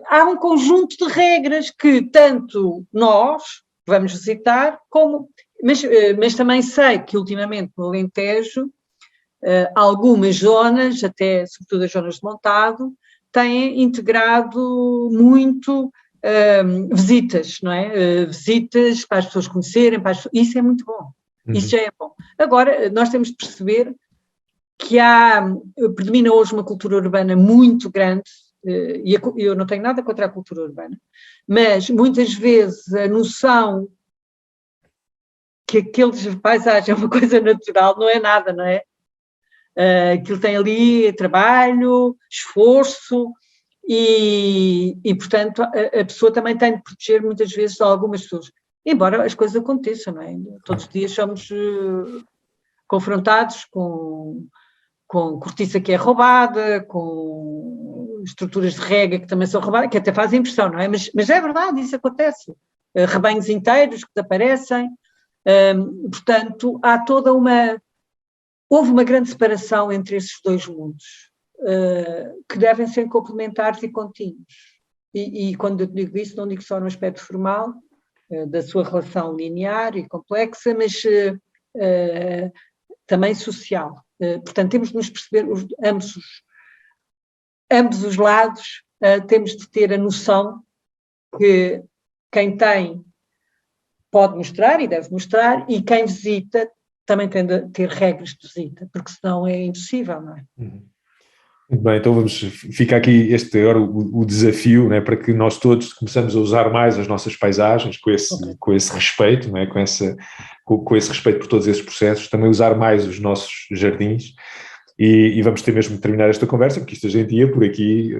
Há um conjunto de regras que tanto nós vamos visitar, mas também sei que ultimamente no Alentejo, algumas zonas, até sobretudo as zonas de montado, têm integrado muito visitas, não é? Visitas para as pessoas conhecerem, isso é muito bom, isso já é bom. Agora, nós temos de perceber que predomina hoje uma cultura urbana muito grande, e eu não tenho nada contra a cultura urbana, mas muitas vezes a noção que aquele paisagem é uma coisa natural não é nada, não é? Aquilo tem ali trabalho, esforço e portanto, a pessoa também tem de proteger muitas vezes algumas pessoas, embora as coisas aconteçam, não é? Todos os dias somos confrontados com cortiça que é roubada, com estruturas de rega que também são roubadas, que até fazem impressão, não é? Mas é verdade, isso acontece. Rebanhos inteiros que desaparecem. Portanto, houve uma grande separação entre esses dois mundos, que devem ser complementares e contínuos. E quando eu digo isso, não digo só no aspecto formal, da sua relação linear e complexa, mas também social. Portanto, temos de nos perceber, ambos os lados, temos de ter a noção que quem tem pode mostrar e deve mostrar, e quem visita também tem de ter regras de visita, porque senão é impossível, não é? Muito bem, então fica aqui agora o desafio, né, para que nós todos começamos a usar mais as nossas paisagens com esse respeito, não é, com esse respeito por todos esses processos, também usar mais os nossos jardins e vamos ter mesmo de terminar esta conversa, porque isto a gente ia por aqui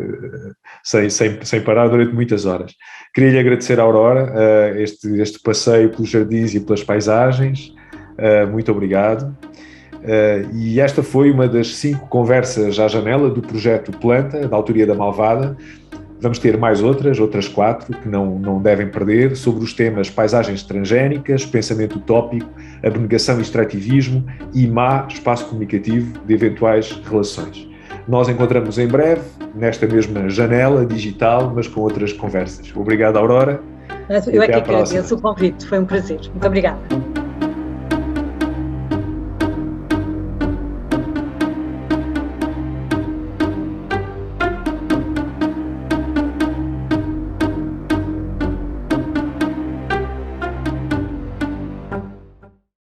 sem parar durante muitas horas. Queria-lhe agradecer à Aurora este passeio pelos jardins e pelas paisagens, muito obrigado. E esta foi uma das 5 conversas à janela do projeto Planta, da autoria da Malvada. Vamos ter mais outras 4 que não devem perder, sobre os temas paisagens transgénicas, pensamento utópico, abnegação e extrativismo e espaço comunicativo de eventuais relações. Nós encontramos em breve, nesta mesma janela digital, mas com outras conversas. Obrigado, Aurora. Eu é que agradeço o convite, foi um prazer. Muito obrigada.